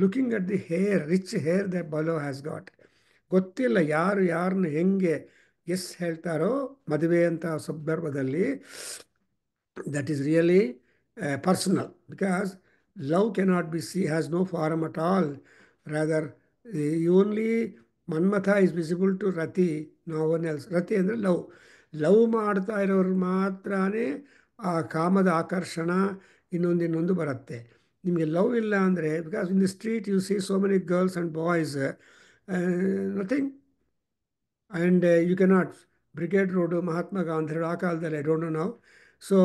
looking at the hair, rich hair the fellow has got. ಗೊತ್ತಿಲ್ಲ ಯಾರು ಯಾರನ್ನ ಹೆಂಗೆ ಹೇಳ್ತಾರೋ ಮದುವೆ ಅಂತ ಸಂದರ್ಭದಲ್ಲಿ. That is really personal, because love cannot be seen, has no form at all. Rather, only Manmatha is visible to Rati, no one else. Rati ಅಂದರೆ love ಮಾಡ್ತಾ ಇರೋರು ಮಾತ್ರನೇ ಆ ಕಾಮದ ಆಕರ್ಷಣ ಇನ್ನೊಂದು ಬರುತ್ತೆ. ನಿಮಗೆ ಲವ್ ಇಲ್ಲ ಅಂದರೆ, because in the street U see so many girls and boys, nothing. And you cannot, Brigade Road, Mahatma Gandhi, ಆ ಕಾಲದಲ್ಲಿ, I don't know now. So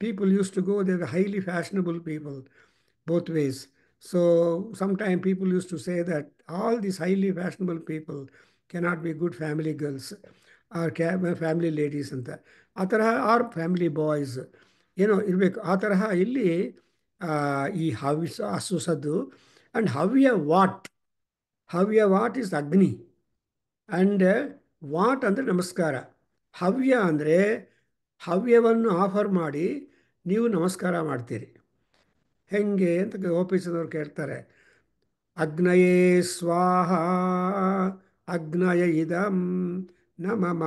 people used to go, they were highly fashionable people, both ways. So sometimes people used to say that all these highly fashionable people cannot be good family girls or family ladies ಅಂತ. ಆ ತರಹ R family boys ಏನೋ ಇರಬೇಕು. ಆ ತರಹ ಇಲ್ಲಿ ಈ ಹಸುಸದ್ದು. And ಹವ್ಯ what is ಅಗ್ನಿ. ಆ್ಯಂಡ್ ವಾಟ್ ಅಂದರೆ ನಮಸ್ಕಾರ. ಹವ್ಯ ಅಂದರೆ ಹವ್ಯವನ್ನು ಆಫರ್ ಮಾಡಿ ನೀವು ನಮಸ್ಕಾರ ಮಾಡ್ತೀರಿ. ಹೆಂಗೆ ಅಂತ ಓಪಿಸಿದವ್ರು ಕೇಳ್ತಾರೆ. ಅಗ್ನಯೇ ಸ್ವಾಹ ಅಗ್ನಯ ಇದಂ ನ ಮಮ.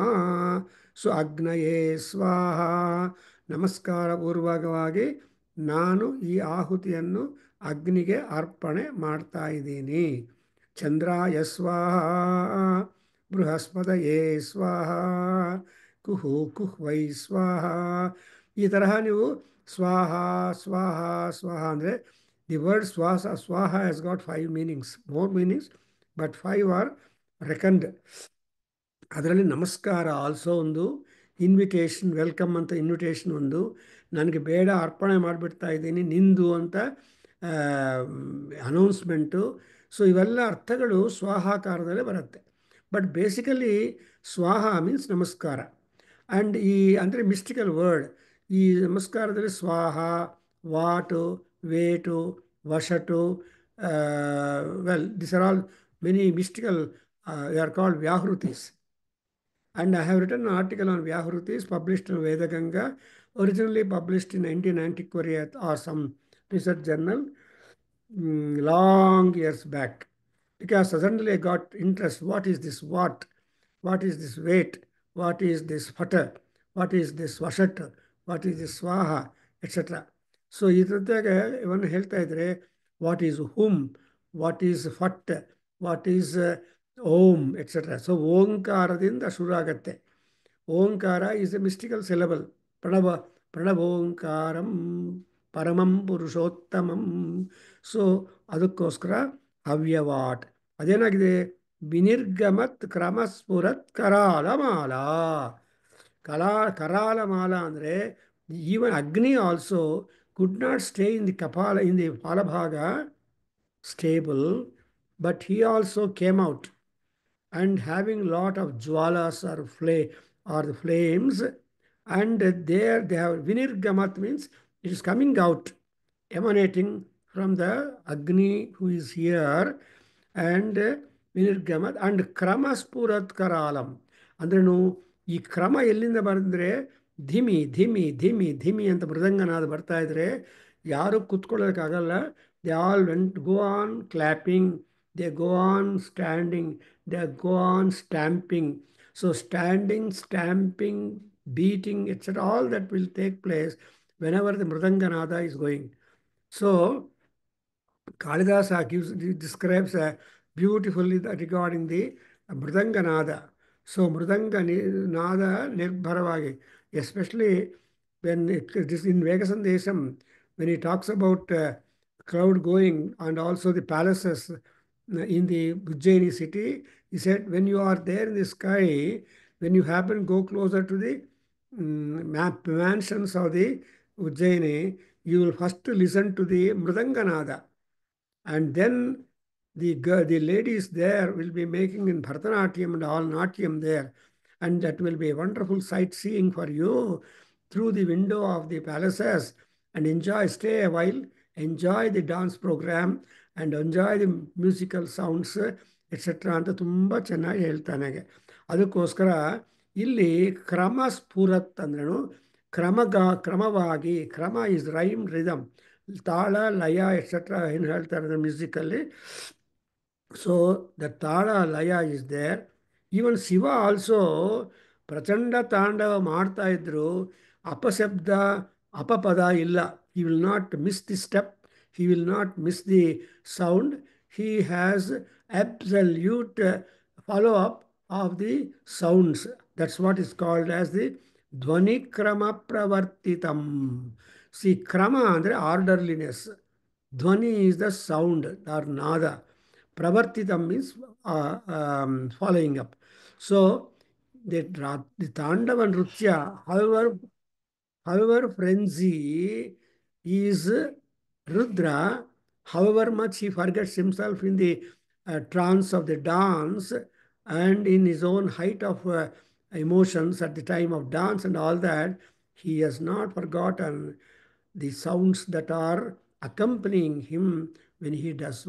ಸೊ ಅಗ್ನಯೇ ಸ್ವಾಹ, ನಮಸ್ಕಾರ ಪೂರ್ವಕವಾಗಿ ನಾನು ಈ ಆಹುತಿಯನ್ನು ಅಗ್ನಿಗೆ ಅರ್ಪಣೆ ಮಾಡ್ತಾ ಇದ್ದೀನಿ. ಚಂದ್ರಾಯ ಸ್ವಾಹ ಬೃಹಸ್ಪತಯೇ ಸ್ವಾಹ ಕುಹು ಕುಹ್ವೈ ಸ್ವಾಹ. ಈ ತರಹ ನೀವು ಸ್ವಾಹ ಸ್ವಾಹ ಸ್ವಾಹ ಅಂದರೆ, ದಿ ವರ್ಡ್ ಸ್ವಾಹ has got 5 meanings, more meanings, but 5 are reckoned. ಅದರಲ್ಲಿ ನಮಸ್ಕಾರ ಆಲ್ಸೋ ಒಂದು, ಇನ್ವಿಟೇಷನ್, ವೆಲ್ಕಮ್ ಅಂತ ಇನ್ವಿಟೇಷನ್ ಒಂದು, ನನಗೆ ಬೇಡ ಅರ್ಪಣೆ ಮಾಡಿಬಿಡ್ತಾ ಇದ್ದೀನಿ ನಿಂದು ಅಂತ ಅನೌನ್ಸ್ಮೆಂಟು. ಸೊ ಇವೆಲ್ಲ ಅರ್ಥಗಳು ಸ್ವಾಹಾಕಾರದಲ್ಲೇ ಬರುತ್ತೆ. ಬಟ್ ಬೇಸಿಕಲಿ ಸ್ವಾಹ ಮೀನ್ಸ್ ನಮಸ್ಕಾರ. ಆ್ಯಂಡ್ ಈ ಅಂದರೆ ಮಿಸ್ಟಿಕಲ್ ವರ್ಡ್. ಈ ನಮಸ್ಕಾರದಲ್ಲಿ ಸ್ವಾಹ, ವಾಟು, weight, ವಶಟು, these are all many mystical, they are called Vyahrutis. And I have written an article on Vyahrutis published in Vedaganga, originally published in 1990 Korea or some research journal long years back. Because suddenly I got interest. What is this what? What is this weight? What is this fata? What is this vashat? What is this swaha? Etc. So ಇದ್ರದ್ದಾಗ ಇವನ್ನ ಹೇಳ್ತಾ ಇದ್ರೆ, what is ಹುಮ್, what is ಫಟ್, what is ಓಂ etcetera. So ಓಂಕಾರದಿಂದ ಶುರು ಆಗತ್ತೆ. ಓಂಕಾರ ಈಸ್ ಎ ಮಿಸ್ಟಿಕಲ್ ಸಿಲಬಲ್. ಪ್ರಣವೋಂಕಾರಂ ಪರಮಂ ಪುರುಷೋತ್ತಮಂ. ಸೊ ಅದಕ್ಕೋಸ್ಕರ ಹವ್ಯವಾಟ್. ಅದೇನಾಗಿದೆ, ವಿನಿರ್ಗಮತ್ ಕ್ರಮಸ್ಫುರತ್ ಕರಾಲಮಾಲಾ. ಕರಾಲಮಾಲ ಅಂದರೆ ಈವನ್ ಅಗ್ನಿ also could not stay in the kapala, in the palabhaga stable, but he also came out, and having lot of jwalas or the flames, And there they have Vinirgamat means it is coming out, emanating from the Agni who is here, and Vinirgamat and Kramaspurat Karalam. ಅಂದ್ರೇನು ಈ ಕ್ರಮ ಎಲ್ಲಿಂದ ಬಂದರೆ ಧಿಮಿ ಧಿಮಿ ಧಿಮಿ ಧಿಮಿ ಅಂತ ಮೃದಂಗನಾದ ಬರ್ತಾ ಇದ್ರೆ ಯಾರು ಕೂತ್ಕೊಳ್ಳೋಕ್ಕಾಗಲ್ಲ. They all went go on clapping, they go on standing, they go on stamping. So standing, stamping, beating, etc., all that will take place whenever the Mridanganada is going. So, Kalidasa describes beautifully regarding the Mridanganada. So, Mridanganada Nirbharavagi, especially when it is in Vegasandesam, when he talks about crowd going and also the palaces in the Ujjaini city, he said, when you are there in the sky, when you happen to go closer to the mansions of the Ujjaini, you will first listen to the Mridanganada. And then the ladies there will be making in Bharatanatyam and all Natyam there. And that will be a wonderful sightseeing for you through the window of the palaces, and enjoy, stay a while, enjoy the dance program and enjoy the musical sounds, etcetera ಅಂತ ತುಂಬ ಚೆನ್ನಾಗಿ ಹೇಳ್ತಾನೆ. ಅದಕ್ಕೋಸ್ಕರ ಇಲ್ಲಿ ಕ್ರಮ ಸ್ಫುರತ್ ಅಂದ್ರೇನು, ಕ್ರಮವಾಗಿ, ಕ್ರಮ ಇಸ್ ರೈಮ್ ರಿದಮ್, ತಾಳ ಲಯ ಎಕ್ಸೆಟ್ರಾ ಏನು ಹೇಳ್ತಾರೆ musically. So the tala laya is there. Even Shiva also ಪ್ರಚಂಡ ತಾಂಡವ ಮಾಡ್ತಾ ಇದ್ರು, ಅಪಶಬ್ದ ಅಪಪದ ಇಲ್ಲ. He will not miss the step, he will not miss the sound. He has absolute follow-up of the sounds. That's what is called as the Dhvani Krama Pravartitam. See, Krama andre orderliness. Dhvani is the sound or nada. Pravartitam means following up. So, the Tandava Nrutya, however frenzy is Rudra, however much he forgets himself in the trance of the dance and in his own height of emotions at the time of dance and all that, he has not forgotten the sounds that are accompanying him when he does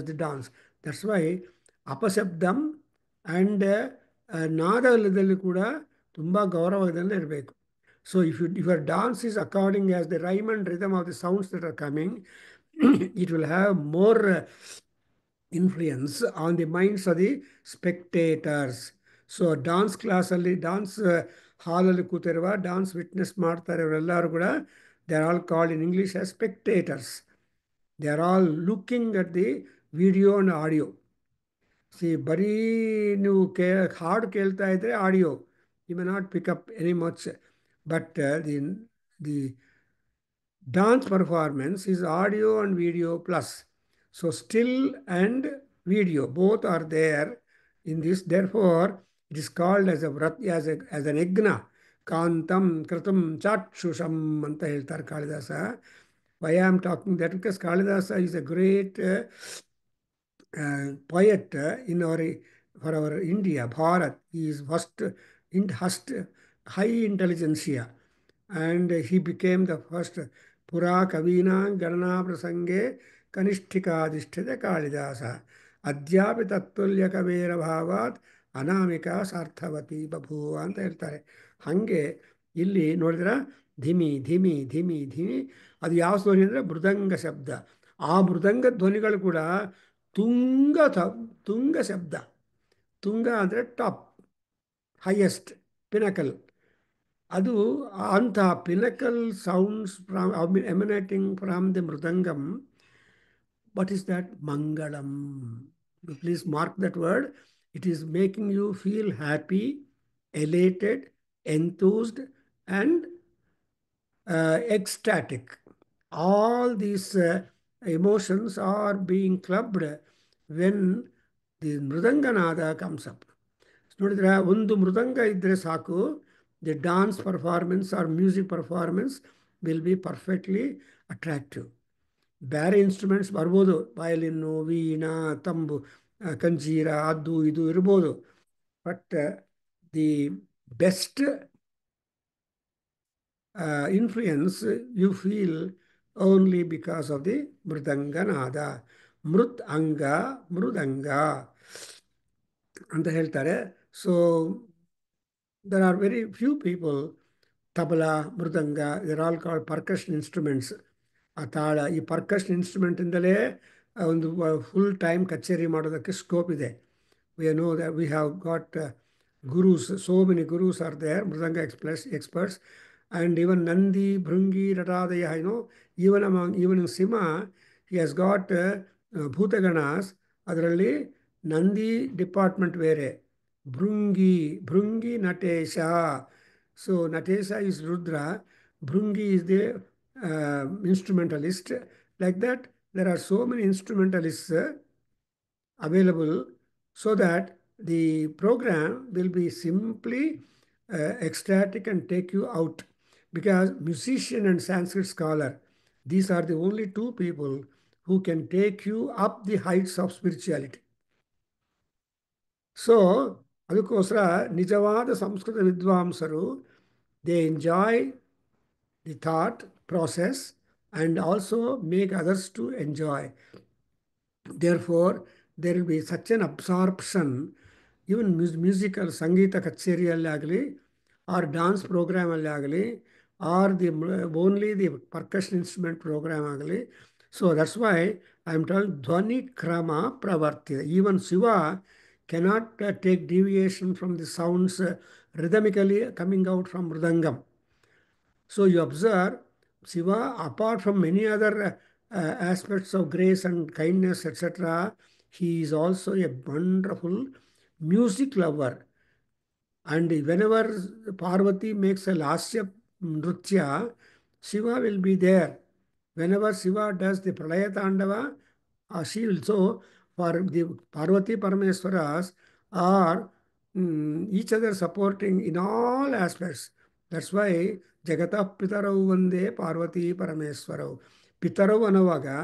the dance. That's why ಅಪಶಬ್ದಂ and ನಾದದಲ್ಲಿ ಕೂಡ ತುಂಬ ಗೌರವದಲ್ಲಿ ಇರಬೇಕು. So if your dance is according as the rhyme and rhythm of the sounds that are coming, it will have more influence on the minds of the spectators. So dance class ಅಲ್ಲಿ, dance ಹಾಲಲ್ಲಿ ಕೂತಿರುವ, dance witness ಮಾಡ್ತಾ ಇರೋರೆಲ್ಲರೂ ಕೂಡ, they are all called in English as spectators. They are all looking at the video and audio. See, ಬರೀ ನೀವು ಹಾಡು ಕೇಳ್ತಾ ಇದ್ರೆ audio, you may not pick up any much. But the dance performance is audio and video plus. So still and video both are there in this. Therefore, it is called as an yagna. Kantam kratam chakshusham anta ಹೇಳ್ತಾರೆ Kalidasa. Why I am talking that? Because Kalidasa is a great poet for our India, Bharat. He is first high intelligentsia, and he became the first Pura Kavina Garna Prasange Kanishthikadishtita Kalidasa Adhyapi Tattulya Kavera Bhavat Anamika Sarthavati Babhuva ಅಂತ ಹೇಳ್ತಾರೆ. ಹಾಗೆ ಇಲ್ಲಿ ನೋಡಿದ್ರೆ ಧಿಮಿ ಧಿಮಿ ಧಿಮಿ ಧಿಮಿ, ಅದು ಯಾವ ಧ್ವನಿ ಅಂದರೆ ಮೃದಂಗ ಶಬ್ದ. ಆ ಮೃದಂಗ ಧ್ವನಿಗಳು ಕೂಡ ತುಂಗ ಶಬ್ದ. ತುಂಗ ಅಂದರೆ ಟಾಪ್, ಹೈಯೆಸ್ಟ್, ಪಿನಕಲ್. ಅದು ಅಂತಹ pinnacle sounds emanating from the mridangam. What is that? Mangalam. Please mark that word. It is making you feel happy, elated, enthused, and ecstatic. All these emotions are being clubbed when the ಮೃದಂಗನಾದ comes up. ನೋಡಿದ್ರೆ ಒಂದು ಮೃದಂಗ ಇದ್ದರೆ ಸಾಕು, the dance performance or music performance will be perfectly attractive. ಬೇರೆ instruments ಬರ್ಬೋದು, ವಯಲಿನ್ನು, ವೀಣಾ, ತಂಬು, ಕಂಜೀರ, ಅದು ಇದು ಇರ್ಬೋದು. But the best influence you feel only because of the ಮೃದಂಗನಾದ. ಮೃತ್ ಅಂಗ ಮೃದಂಗ ಅಂತ ಹೇಳ್ತಾರೆ. So there are very few people, tabla, mridanga, they're all called percussion instruments. ಆ ತಾಳ, ಈ ಪರ್ಕಷನ್ ಇನ್ಸ್ಟ್ರೂಮೆಂಟಿಂದಲೇ ಒಂದು ಫುಲ್ ಟೈಮ್ ಕಚೇರಿ ಮಾಡೋದಕ್ಕೆ ಸ್ಕೋಪ್ ಇದೆ. We know that we have got gurus, so many gurus are there, mridanga experts, and even Nandi, Bhrungi, Ratadaya, even in Sima, he has got Bhutaganas. ಅದರಲ್ಲಿ Nandi department ಬೇರೆ, Bhringi Natesha. So Natesha is Rudra, Bhrungi is the instrumentalist. Like that, there are so many instrumentalists available, so that the program will be simply ecstatic and take you out. Because musician and Sanskrit scholar, these are the only two people who can take you up the heights of spirituality. So ಅದಕ್ಕೋಸ್ಕರ ನಿಜವಾದ ಸಂಸ್ಕೃತ ವಿದ್ವಾಂಸರು, they enjoy the thought process and also make others to enjoy. Therefore, there will be such an absorption, even musical, Sangeeta ಕಚೇರಿಯಲ್ಲಿ ಆಗಲಿ, or dance program ಅಲ್ಲಿ ಆಗಲಿ, or only the percussion instrument program ಆಗಲಿ. So that's why I am told Dhvani Krama Pravartita. Even Shiva cannot take deviation from the sounds rhythmically coming out from Mridangam. So you observe Shiva, apart from many other aspects of grace and kindness, etc., he is also a wonderful music lover. And whenever Parvati makes a lasya nritya, Shiva will be there. Whenever Shiva does the Pralaya Tandava, she also, for the Parvati Parameswaras are each other supporting in all aspects. That's why Jagata Pitarau Vande Parvati Parameswarau. Pitarau Anavaga,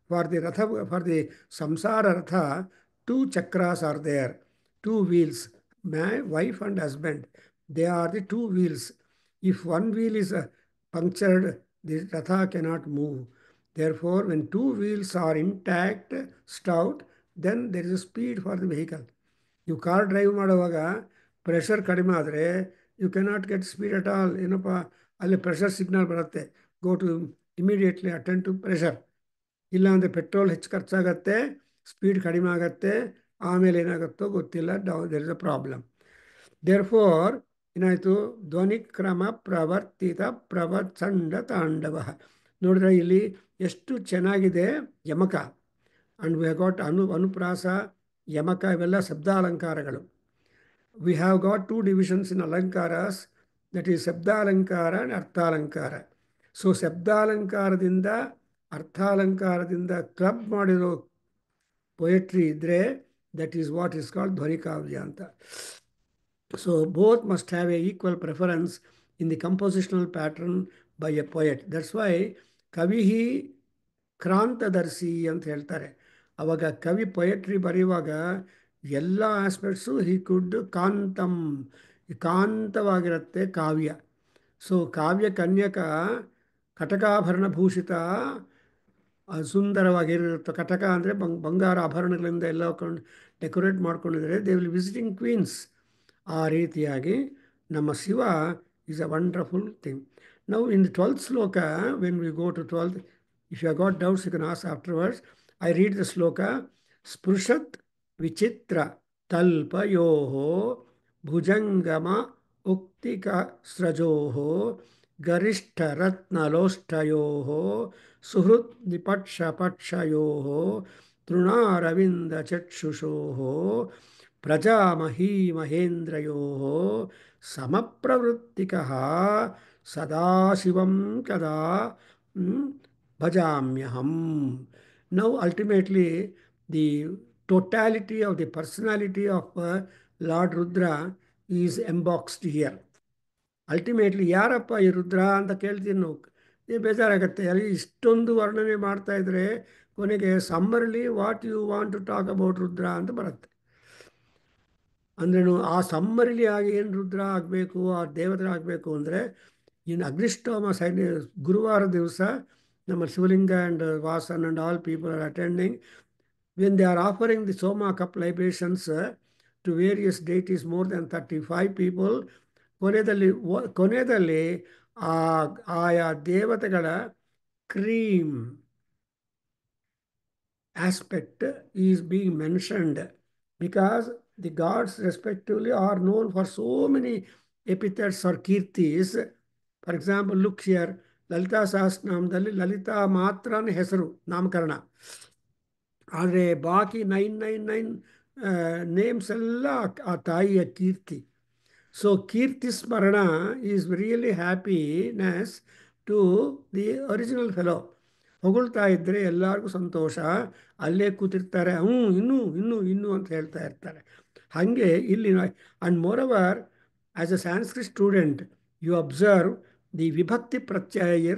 for the Samsara Ratha, two chakras are there, two wheels, my wife and husband. They are the two wheels. If one wheel is punctured, the Ratha cannot move. Therefore, when two wheels are intact, stout, then there is a speed for the vehicle. ನೀವು car drive ಮಾಡುವಾಗ pressure ಕಡಿಮೆ ಆದರೆ you cannot get speed at all. ಏನಪ್ಪ, ಅಲ್ಲಿ pressure signal ಬರುತ್ತೆ, go to immediately attend to pressure. ಇಲ್ಲಾಂದರೆ petrol ಹೆಚ್ಚು ಖರ್ಚಾಗತ್ತೆ, ಸ್ಪೀಡ್ ಕಡಿಮೆ ಆಗುತ್ತೆ, ಆಮೇಲೆ ಏನಾಗುತ್ತೋ ಗೊತ್ತಿಲ್ಲ, there is a problem. Therefore ಏನಾಯಿತು, ಧ್ವನಿ ಕ್ರಮ ಪ್ರವರ್ತಿತ ಪ್ರವಚಂಡ ತಾಂಡವ. ನೋಡಿದ್ರೆ ಇಲ್ಲಿ ಎಷ್ಟು ಚೆನ್ನಾಗಿದೆ ಯಮಕ. ಅಂಡ್ ವಿ ಹ್ಯಾವ್ ಗಾಟ್ ಅನುಪ್ರಾಸ, ಯಮಕ, ಇವೆಲ್ಲ ಶಬ್ದಾಲಂಕಾರಗಳು. We have got two divisions in ಅಲಂಕಾರಸ್, ದಟ್ ಈಸ್ ಶಬ್ದಾಲಂಕಾರ ಆ್ಯಂಡ್ ಅರ್ಥಾಲಂಕಾರ. ಸೊ ಶಬ್ದಾಲಂಕಾರದಿಂದ ಅರ್ಥಾಲಂಕಾರದಿಂದ ಕ್ಲಬ್ ಮಾಡಿರೋ ಪೊಯೆಟ್ರಿ ಇದ್ದರೆ that is what is called ಧ್ವನಿಕಾವ್ಯ ಅಂತ. So both must have a equal preference in the compositional pattern by a poet. That's why ಕವಿ ಕ್ರಾಂತದರ್ಶಿ ಅಂತ ಹೇಳ್ತಾರೆ. ಅವಾಗ ಕವಿ ಪೊಯೆಟ್ರಿ ಬರೆಯುವಾಗ ಎಲ್ಲ ಆಸ್ಪೆಕ್ಟ್ಸು ಹಿ ಕುಡ್ ಕಾಂತವಾಗಿರುತ್ತೆ ಕಾವ್ಯ. ಸೊ ಕಾವ್ಯ ಕನ್ಯಕ ಕಟಕಾಭರಣ ಭೂಷಿತ, ಸುಂದರವಾಗಿರುತ್ತೆ. ಕಟಕ ಅಂದರೆ ಬಂಗಾರ ಆಭರಣಗಳಿಂದ ಎಲ್ಲ ಡೆಕೋರೇಟ್ ಮಾಡ್ಕೊಂಡಿದ್ದಾರೆ. They will visiting queens. ಆ ರೀತಿಯಾಗಿ ನಮ್ಮ Shiva is a wonderful thing. Now in the 12th shloka, when we go to 12th, if you have got doubts you can ask afterwards. I read the sloka. Spruṣat vichitra talpayoho bhujangama uktika srajoho garishta ratnaloshtayoho suhrut nipaksha pakshayoho trunaravinda chakshushoho prajamahi mahendrayoho samapravruttikaha sadashivam kada bhajamyaham. Now ultimately the totality of the personality of Lord Rudra is emboxed here. Ultimately ಯಾರಪ್ಪ ಈ ರುದ್ರ ಅಂತ ಕೇಳ್ತೀನಿ ನಾವು, ಬೇಜಾರಾಗತ್ತೆ. ಅಲ್ಲಿ ಇಷ್ಟೊಂದು ವರ್ಣನೆ ಮಾಡ್ತಾ ಇದ್ರೆ ಕೊನೆಗೆ summarily what you want to talk about ರುದ್ರ ಅಂತ ಬರುತ್ತೆ. ಅಂದ್ರೇನು, ಆ ಸಮ್ಮರ್ಲಿ ಆಗಿ ಏನು ರುದ್ರ ಆಗಬೇಕು, ಆ ದೇವತೆ ಆಗಬೇಕು ಅಂದರೆ In Agnishtoma side, Guruvara Divsa, ನಮ್ಮ Shivalinga and Vasan and all people are attending. When they are offering the Soma cup libations to various deities, more than 35 people, ಕೊನೆಯಲ್ಲಿ ಆ ಆಯಾ ದೇವತೆಗಳ cream aspect is being mentioned because the gods respectively are known for so many epithets or kirtis. For example, look here, Lalitha ಸಹಸ್ರನಾಮದಲ್ಲಿ Lalitha ಮಾತ್ರನೇ ಹೆಸರು ನಾಮಕರಣ, ಆದರೆ ಬಾಕಿ 999 names ಎಲ್ಲ ಆ ತಾಯಿಯ ಕೀರ್ತಿ. ಸೊ ಕೀರ್ತಿ ಸ್ಮರಣ is really happiness to the original fellow. ಹೊಗಳ್ತಾ ಇದ್ದರೆ ಎಲ್ಲರಿಗೂ ಸಂತೋಷ, ಅಲ್ಲೇ ಕೂತಿರ್ತಾರೆ, ಇನ್ನೂ ಇನ್ನೂ ಇನ್ನೂ ಅಂತ ಹೇಳ್ತಾ ಇರ್ತಾರೆ. ಹಾಗೆ ಇಲ್ಲಿ and moreover as a Sanskrit student you observe the ವಿಭಕ್ತಿ ಪ್ರತ್ಯಯ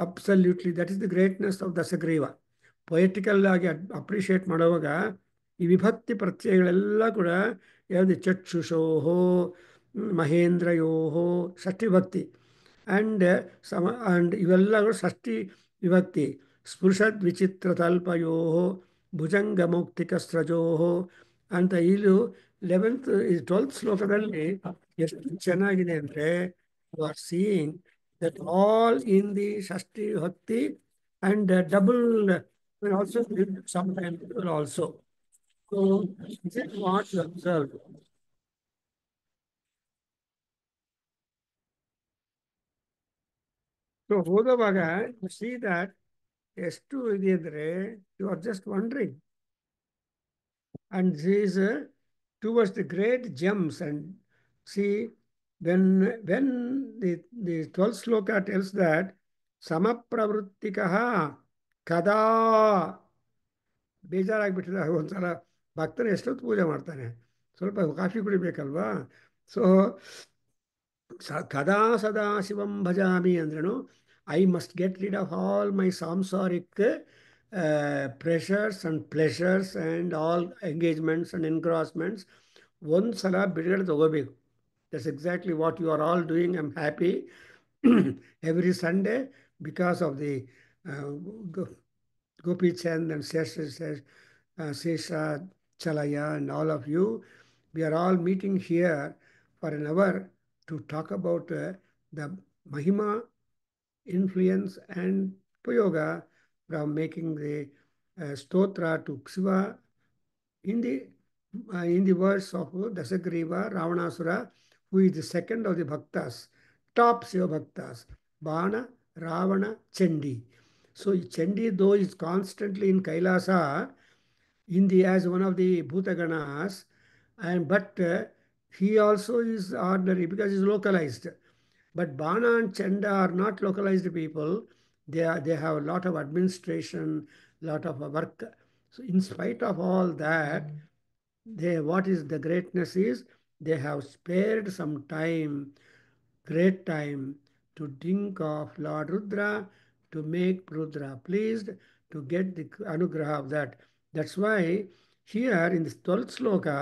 absolutely that is the greatness of ದಸಗ್ರೀವ. ಪೊಯೆಟಿಕಲ್ ಆಗಿ ಅಪ್ರಿಷಿಯೇಟ್ ಮಾಡುವಾಗ ಈ ವಿಭಕ್ತಿ ಪ್ರತ್ಯಯಗಳೆಲ್ಲ ಕೂಡ ಯಾವುದು ಚಕ್ಷುಷೋಹೋ ಮಹೇಂದ್ರಯೋಹೋ ಷಷ್ಠಿ ವಿಭಕ್ತಿ ಆ್ಯಂಡ್ ಇವೆಲ್ಲಗಳು ಷಷ್ಠಿ ವಿಭಕ್ತಿ. ಸ್ಪೃಶದ್ ವಿಚಿತ್ರ ತಲ್ಪಯೋ ಭುಜಂಗ ಮೌಕ್ತಿಕ ಸ್ರಜೋ ಅಂತ ಇದು 12th ಶ್ಲೋಕದಲ್ಲಿ ಎಷ್ಟು ಚೆನ್ನಾಗಿದೆ ಅಂದರೆ you are seeing that all in the ಷಷ್ಠಿ ವಿಭಕ್ತಿ and double will also sometimes also. So this is what you observe. So ಹೋದವಾಗ you see that ಎಷ್ಟು ಇದೆ ಅಂದರೆ you are just wondering. And this is towards the great gems. And see, when the 12th sloka tells that samapravrittikah kada ಬೇಜಾರಾಗಿಬಿಟ್ಟಿದೆ, ಒಂದ್ಸಲ ಭಕ್ತನ ಎಷ್ಟೊತ್ತು ಪೂಜೆ ಮಾಡ್ತಾನೆ, ಸ್ವಲ್ಪ coffee ಕುಡಿಬೇಕಲ್ವಾ. So ಕದಾ ಸದಾ ಶಿವಂ ಭಜಾಮಿ ಅಂದ್ರೂ I must get rid of all my ಸಾಂಸಾರಿಕ್ pressures and pleasures and all engagements and encroachments. ಒಂದು ಸಲ ಬಿಡುಗಡೆ ತಗೋಬೇಕು. That's exactly what you are all doing. I am happy every Sunday because of the Gopi Chand and Sesha Chalaya and all of you. We are all meeting here for an hour to talk about the Mahima influence and Puyoga from making the stotra to Shiva in the words of Dasagriva Ravanasura, who is the second of the Bhaktas, top Shiva Bhaktas, Bana, Ravana, Chandi. So Chandi, though is constantly in Kailasa, as one of the Bhutaganas, but he also is ordinary because he is localized. But Bana and Chanda are not localized people. They have a lot of administration, lot of work. So in spite of all that, what is the greatness is they have spared some time, great time, to think of Lord Rudra, to make Rudra pleased, to get the anugraha of that. That's why here in this 12th sloka,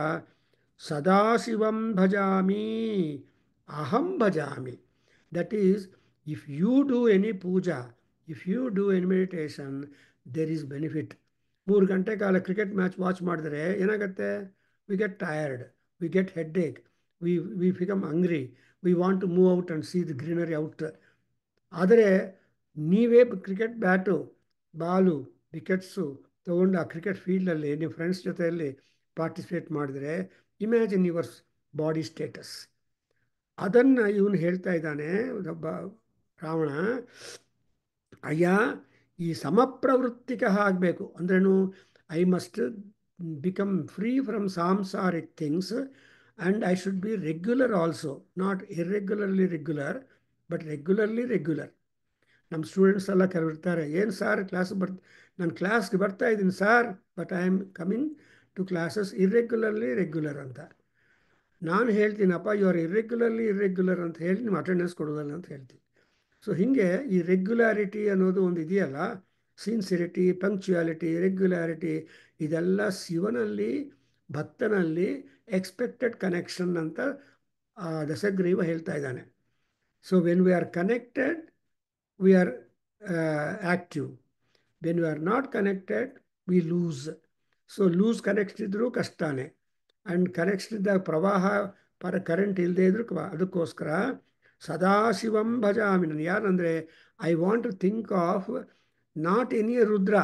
Sadasivam bhajami, aham bhajami. That is, if you do any puja, if you do any meditation, there is benefit. 3 ಗಂಟೆ ಕಾಲ cricket match watch ಮಾಡಿದ್ರೆ ಏನಾಗುತ್ತೆ? We get tired, we get headache, we become hungry, we want to move out and see the greenery out. ಆದರೆ ನೀವೇ cricket bat, Balu, wickets ತೊಗೊಂಡು ಆ cricket ಫೀಲ್ಡಲ್ಲಿ ನಿಮ್ಮ ಫ್ರೆಂಡ್ಸ್ ಜೊತೆಯಲ್ಲಿ ಪಾರ್ಟಿಸಿಪೇಟ್ ಮಾಡಿದ್ರೆ ಇಮ್ಯಾಜಿನ್ ಯುವರ್ ಬಾಡಿ ಸ್ಟೇಟಸ್. ಅದನ್ನು ಇವನು ಹೇಳ್ತಾ ಇದ್ದಾನೆ ಒಬ್ಬ ರಾವಣ, ಅಯ್ಯ ಈ ಸಮಪ್ರವೃತ್ತಿಕ ಆಗಬೇಕು ಅಂದ್ರೇನು? I must become free from ಸಾಂಸಾರಿಕ್ things and I should be regular also, not irregularly regular but regularly regular. ನಮ್ಮ ಸ್ಟೂಡೆಂಟ್ಸ್ ಎಲ್ಲ ಕರೆದಿರ್ತಾರೆ, ಏನು ಸಾರ್ ನಾನು ಕ್ಲಾಸ್ಗೆ ಬರ್ತಾ ಇದ್ದೀನಿ sir, but I am coming to classes irregularly regular ಅಂತ. ನಾನು ಹೇಳ್ತೀನಪ್ಪ, ಯು ಆರ್ ಇರ್ರೆಗ್ಯುಲರ್ ಅಂತ ಹೇಳಿ ನಿಮ್ಮ ಅಟೆಂಡೆನ್ಸ್ ಕೊಡೋದಲ್ಲ ಅಂತ ಹೇಳ್ತೀನಿ. ಸೊ ಹೀಗೆ ಈ ರೆಗ್ಯುಲಾರಿಟಿ ಅನ್ನೋದು ಒಂದು ಇದೆಯಲ್ಲ, ಸಿನ್ಸಿರಿಟಿ, ಪಂಕ್ಚುಯಾಲಿಟಿ, ರೆಗ್ಯುಲಾರಿಟಿ, ಇದೆಲ್ಲ ಶಿವನಲ್ಲಿ, ಭಕ್ತನಲ್ಲಿ ಎಕ್ಸ್ಪೆಕ್ಟೆಡ್ ಕನೆಕ್ಷನ್ ಅಂತ ದಶಗ್ರೀವ ಹೇಳ್ತಾ ಇದ್ದಾನೆ. So when we are connected, we are active. When we are not connected, we lose. So lose connection ಇದ್ರೂ ಕಷ್ಟನೇ. ಅಂಡ್ ಕನೆಕ್ಷನ್ ಇದ್ದಾಗ ಪ್ರವಾಹ ಕರೆಂಟ್ ಇಲ್ಲದೆ ಇದ್ರು ಅದಕ್ಕೋಸ್ಕರ ಸದಾಶಿವಂ ಭಜಾಮಿ. ನಾನು ಯಾರಂದರೆ I want to think of not any Rudra,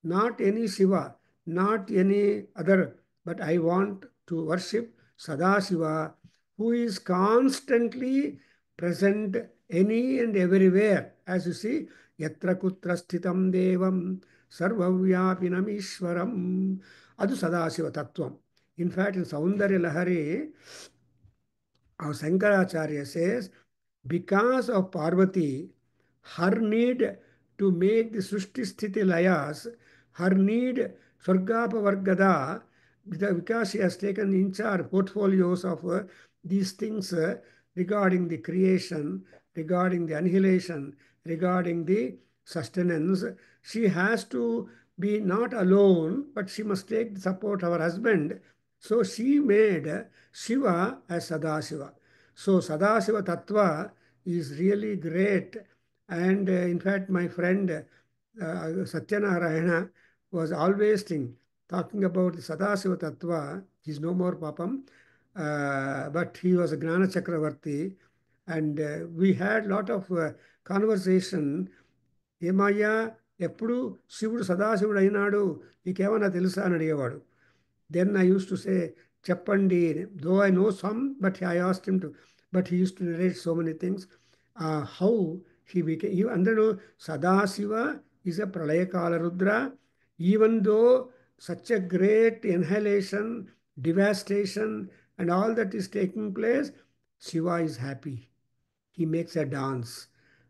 not any Shiva, not any other, but I want to worship Sadashiva, who is constantly present any and everywhere. As you see, yatra kutra sthitam devam sarvavyapinam ishwaram. ಅದು ಸದಾಶಿವ ತತ್ವ. In fact, in Saundarya Lahari, our Shankaracharya says, because of Parvati, her need to make the Srushti Sthiti Layas, her need Swargapa Vargada, because she has taken in charge portfolios of these things regarding the creation, regarding the annihilation, regarding the sustenance, she has to be not alone, but she must take the support of her husband. So she made Shiva as Sadashiva. So Sadashiva Tattva is really great. And in fact, my friend Satyanarayana was always talking about the Sadashiva Tattva. He's no more Papam, but he was a Gnana Chakravarti. And we had a lot of conversation. ఏమయ్యా ఎప్పుడు శివుడు సదాశివుడు అయినాడు, నీకేమన్నా తెలుసా అని అడిగేవాడు. Then I used to say, చెప్పండి, though I know some, but I asked him to, but he used to narrate so many things. How he became, అందరూ Sadashiva is a Pralayakala Rudra. Even though such a great annihilation, devastation, and all that is taking place, Shiva is happy. He makes a dance.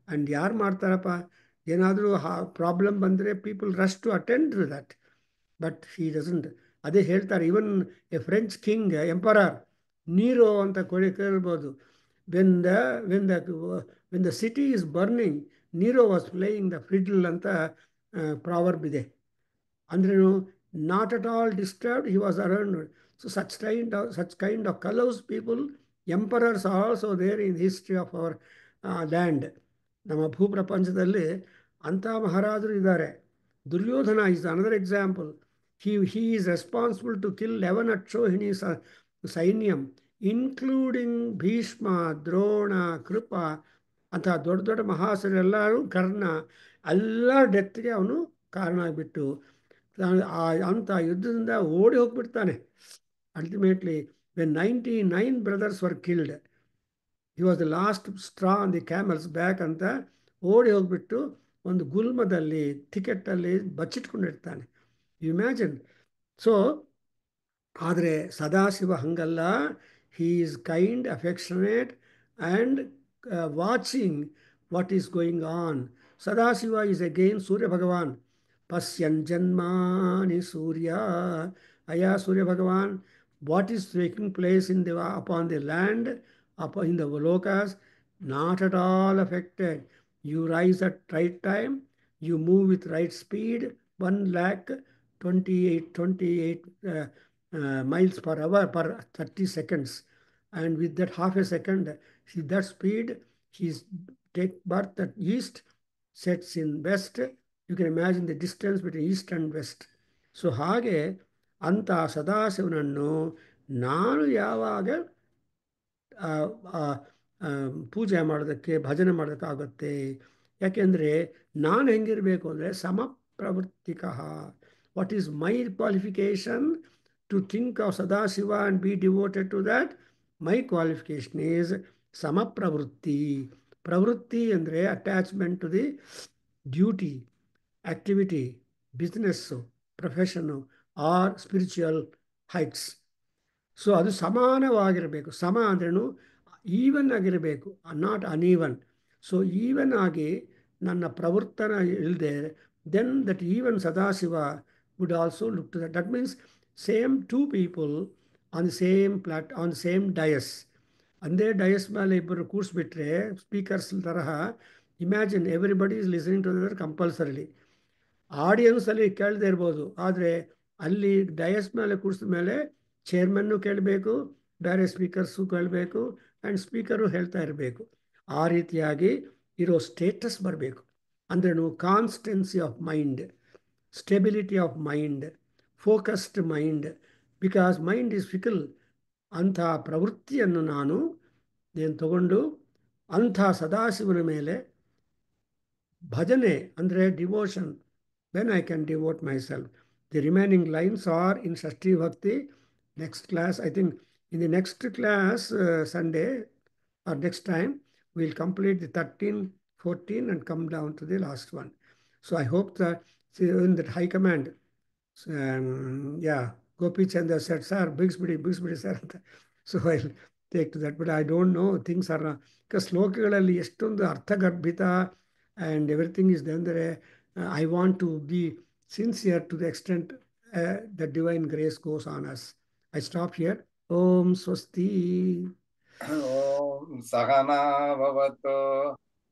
And ಯಾರು ಮಾಡ್ತಾರಪ್ಪ, ಏನಾದರೂ problem ಬಂದರೆ people rush to attend to that, but he doesn't. ಅದೇ ಹೇಳ್ತಾರೆ, even a French king emperor Nero ಅಂತ ಕೇಳ್ಬೋದು. When the city is burning, Nero was playing the fiddle ಅಂತ proverb ಇದೆ. ಅಂದ್ರೇನು, not at all disturbed, he was around. So such kind of colors people, emperors are also there in the history of our land. ನಮ್ಮ ಭೂಪ್ರಪಂಚದಲ್ಲಿ ಅಂಥ ಮಹಾರಾಜರು ಇದ್ದಾರೆ. Duryodhana is another example. he is responsible to kill 11 ಅಕ್ಷೋಹಿಣಿ ಸೈನ್ಯಂ, including Bhishma, Drona, Kripa ಅಂತ ದೊಡ್ಡ ದೊಡ್ಡ ಮಹಾಸರೆಲ್ಲರೂ, ಕರ್ಣ, ಎಲ್ಲ ಡೆತ್ಗೆ ಅವನು ಕಾರಣ ಆಗಿಬಿಟ್ಟು ಅಂಥ ಯುದ್ಧದಿಂದ ಓಡಿ ಹೋಗ್ಬಿಡ್ತಾನೆ. Ultimately when 99 brothers were killed, he was the last straw on the camel's back ಅಂತ ಓಡಿ ಹೋಗ್ಬಿಟ್ಟು ಒಂದು ಗುಲ್ಮದಲ್ಲಿ ಟಿಕೆಟಲ್ಲಿ ಬಚ್ಚಿಟ್ಕೊಂಡಿರ್ತಾನೆ. You imagine. ಸೊ ಆದರೆ ಸದಾಶಿವ ಹಂಗಲ್ಲ. He is kind, affectionate and watching what is going on. Sadashiva is again Surya Bhagavan. ಪಶ್ಯನ್ ಜನ್ಮಾನಿ ಸೂರ್ಯ, ಅಯ್ಯ ಸೂರ್ಯ ಭಗವಾನ್, what is taking place upon the land, in the lokas, not at all affected. You rise at right time, you move with right speed, 128 miles per hour per 30 seconds. And with that half a second, see that speed, he's take birth at east, sets in west. You can imagine the distance between east and west. So ಹಾಗೆ ಅಂಥ ಸದಾಶಿವನನ್ನು ನಾನು ಯಾವಾಗ ಪೂಜೆ ಮಾಡೋದಕ್ಕೆ, ಭಜನೆ ಮಾಡೋದಕ್ಕಾಗುತ್ತೆ? ಯಾಕೆಂದರೆ ನಾನು ಹೆಂಗಿರಬೇಕು ಅಂದರೆ ಸಮಪ್ರವೃತ್ತಿಕಃ. What is my qualification to think of Sadashiva and be devoted to that? My qualification is ಸಮಪ್ರವೃತ್ತಿ. ಪ್ರವೃತ್ತಿ ಅಂದರೆ attachment to the duty, activity, business, profession or spiritual heights. So ಅದು ಸಮಾನವಾಗಿರಬೇಕು. ಸಮ ಅಂದ್ರೇನು, ಈವನ್ ಆಗಿರಬೇಕು, ನಾಟ್ ಅನ್ಈವನ್. ಸೊ ಈವನ್ ಆಗಿ ನನ್ನ ಪ್ರವರ್ತನ ಇಲ್ಲದೆ, then that even Sadashiva would also look to that. That means same two people on the same dais. ಒಂದೇ ಡಯಸ್ ಮೇಲೆ ಇಬ್ಬರು ಕೂರಿಸ್ಬಿಟ್ರೆ ಸ್ಪೀಕರ್ಸ್ ತರಹ, imagine everybody is listening to their compulsorily. ಆಡಿಯನ್ಸಲ್ಲಿ ಕೇಳದೇ ಇರ್ಬೋದು, ಆದರೆ ಅಲ್ಲಿ ಡಯಸ್ ಮೇಲೆ ಕೂರಿಸಿದ ಮೇಲೆ ಚೇರ್ಮನ್ನು ಕೇಳಬೇಕು, ಬೇರೆ ಸ್ಪೀಕರ್ಸು ಕೇಳಬೇಕು, ಆ್ಯಂಡ್ ಸ್ಪೀಕರು ಹೇಳ್ತಾ ಇರಬೇಕು. ಆ ರೀತಿಯಾಗಿ ಇರೋ ಸ್ಟೇಟಸ್ ಬರಬೇಕು. ಅಂದರೆ ನೀವು constituency of mind, stability of mind, focused mind, because mind is fickle. ಅಂಥ ಪ್ರವೃತ್ತಿಯನ್ನು ನಾನು ತಗೊಂಡು ಅಂಥ ಸದಾಶಿವನ ಮೇಲೆ ಭಜನೆ ಅಂದರೆ devotion, then I can devote myself. The remaining lines are in Shashti Bhakti. Next class, I think in the next class, Sunday or next time, we'll complete the 13, 14 and come down to the last one. So I hope that in that high command, yeah, Gopi Chandra said, sir, Bixbidi, sir. So I'll take to that, but I don't know. Things are, because ಶ್ಲೋಕಗಳಲ್ಲಿ ಎಷ್ಟೊಂದು ಅರ್ಥಗರ್ಭಿತ and everything is done there. I want to be sincere to the extent the divine grace goes on us. I stop here. Om Swasti. ಓಂ ಸಹನಾ ಭವತು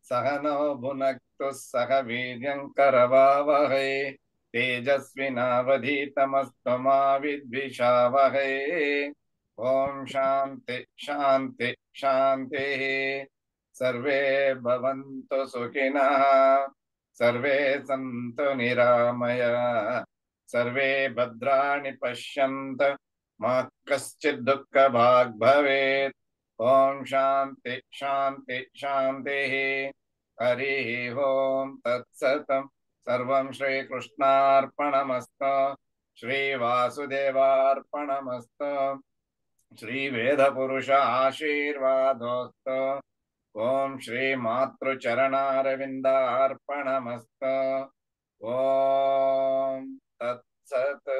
ಸಹನೋ ಭುನಕ್ತು ಸಹ ವೀರ್ಯಂಕರವಾವಹೈ ತೇಜಸ್ವಿನಾವಧೀತಮಸ್ತು ಮಾ ವಿದ್ವಿಷಾವಹೈ. ಓಂ ಶಾಂತಿ ಶಾಂತಿ ಶಾಂತಿ. ಸರ್ವೇ ಭವಂತು ಸುಖಿನಃ, ಸರ್ವೇ ಸಂತು ನಿರಾಮಯಾಃ, ಸರ್ವೇ ಭದ್ರಾಣಿ ಪಶ್ಯಂತು ಮಾ ಕಶ್ಚಿತ್ ದುಃಖಭಾಗ್ ಭವೇತ್. ಓಂ ಶಾಂತಿ ಶಾಂತಿ ಶಾಂತಿ. ಹರಿ ಓಂ ತತ್ಸತ್. ಸರ್ವಂ ಶ್ರೀಕೃಷ್ಣಾರ್ಪಣಮಸ್ತು. ಶ್ರೀ ವಾಸುದೇವಾರ್ಪಣಮಸ್ತು. ಶ್ರೀ ವೇದಪುರುಷ ಆಶೀರ್ವಾದೋಸ್ತು. ಓಂ ಶ್ರೀ ಮಾತೃಚರಣಾರವಿಂದಾರ್ಪಣಮಸ್ತು. ಓಂ ತತ್ಸತ್.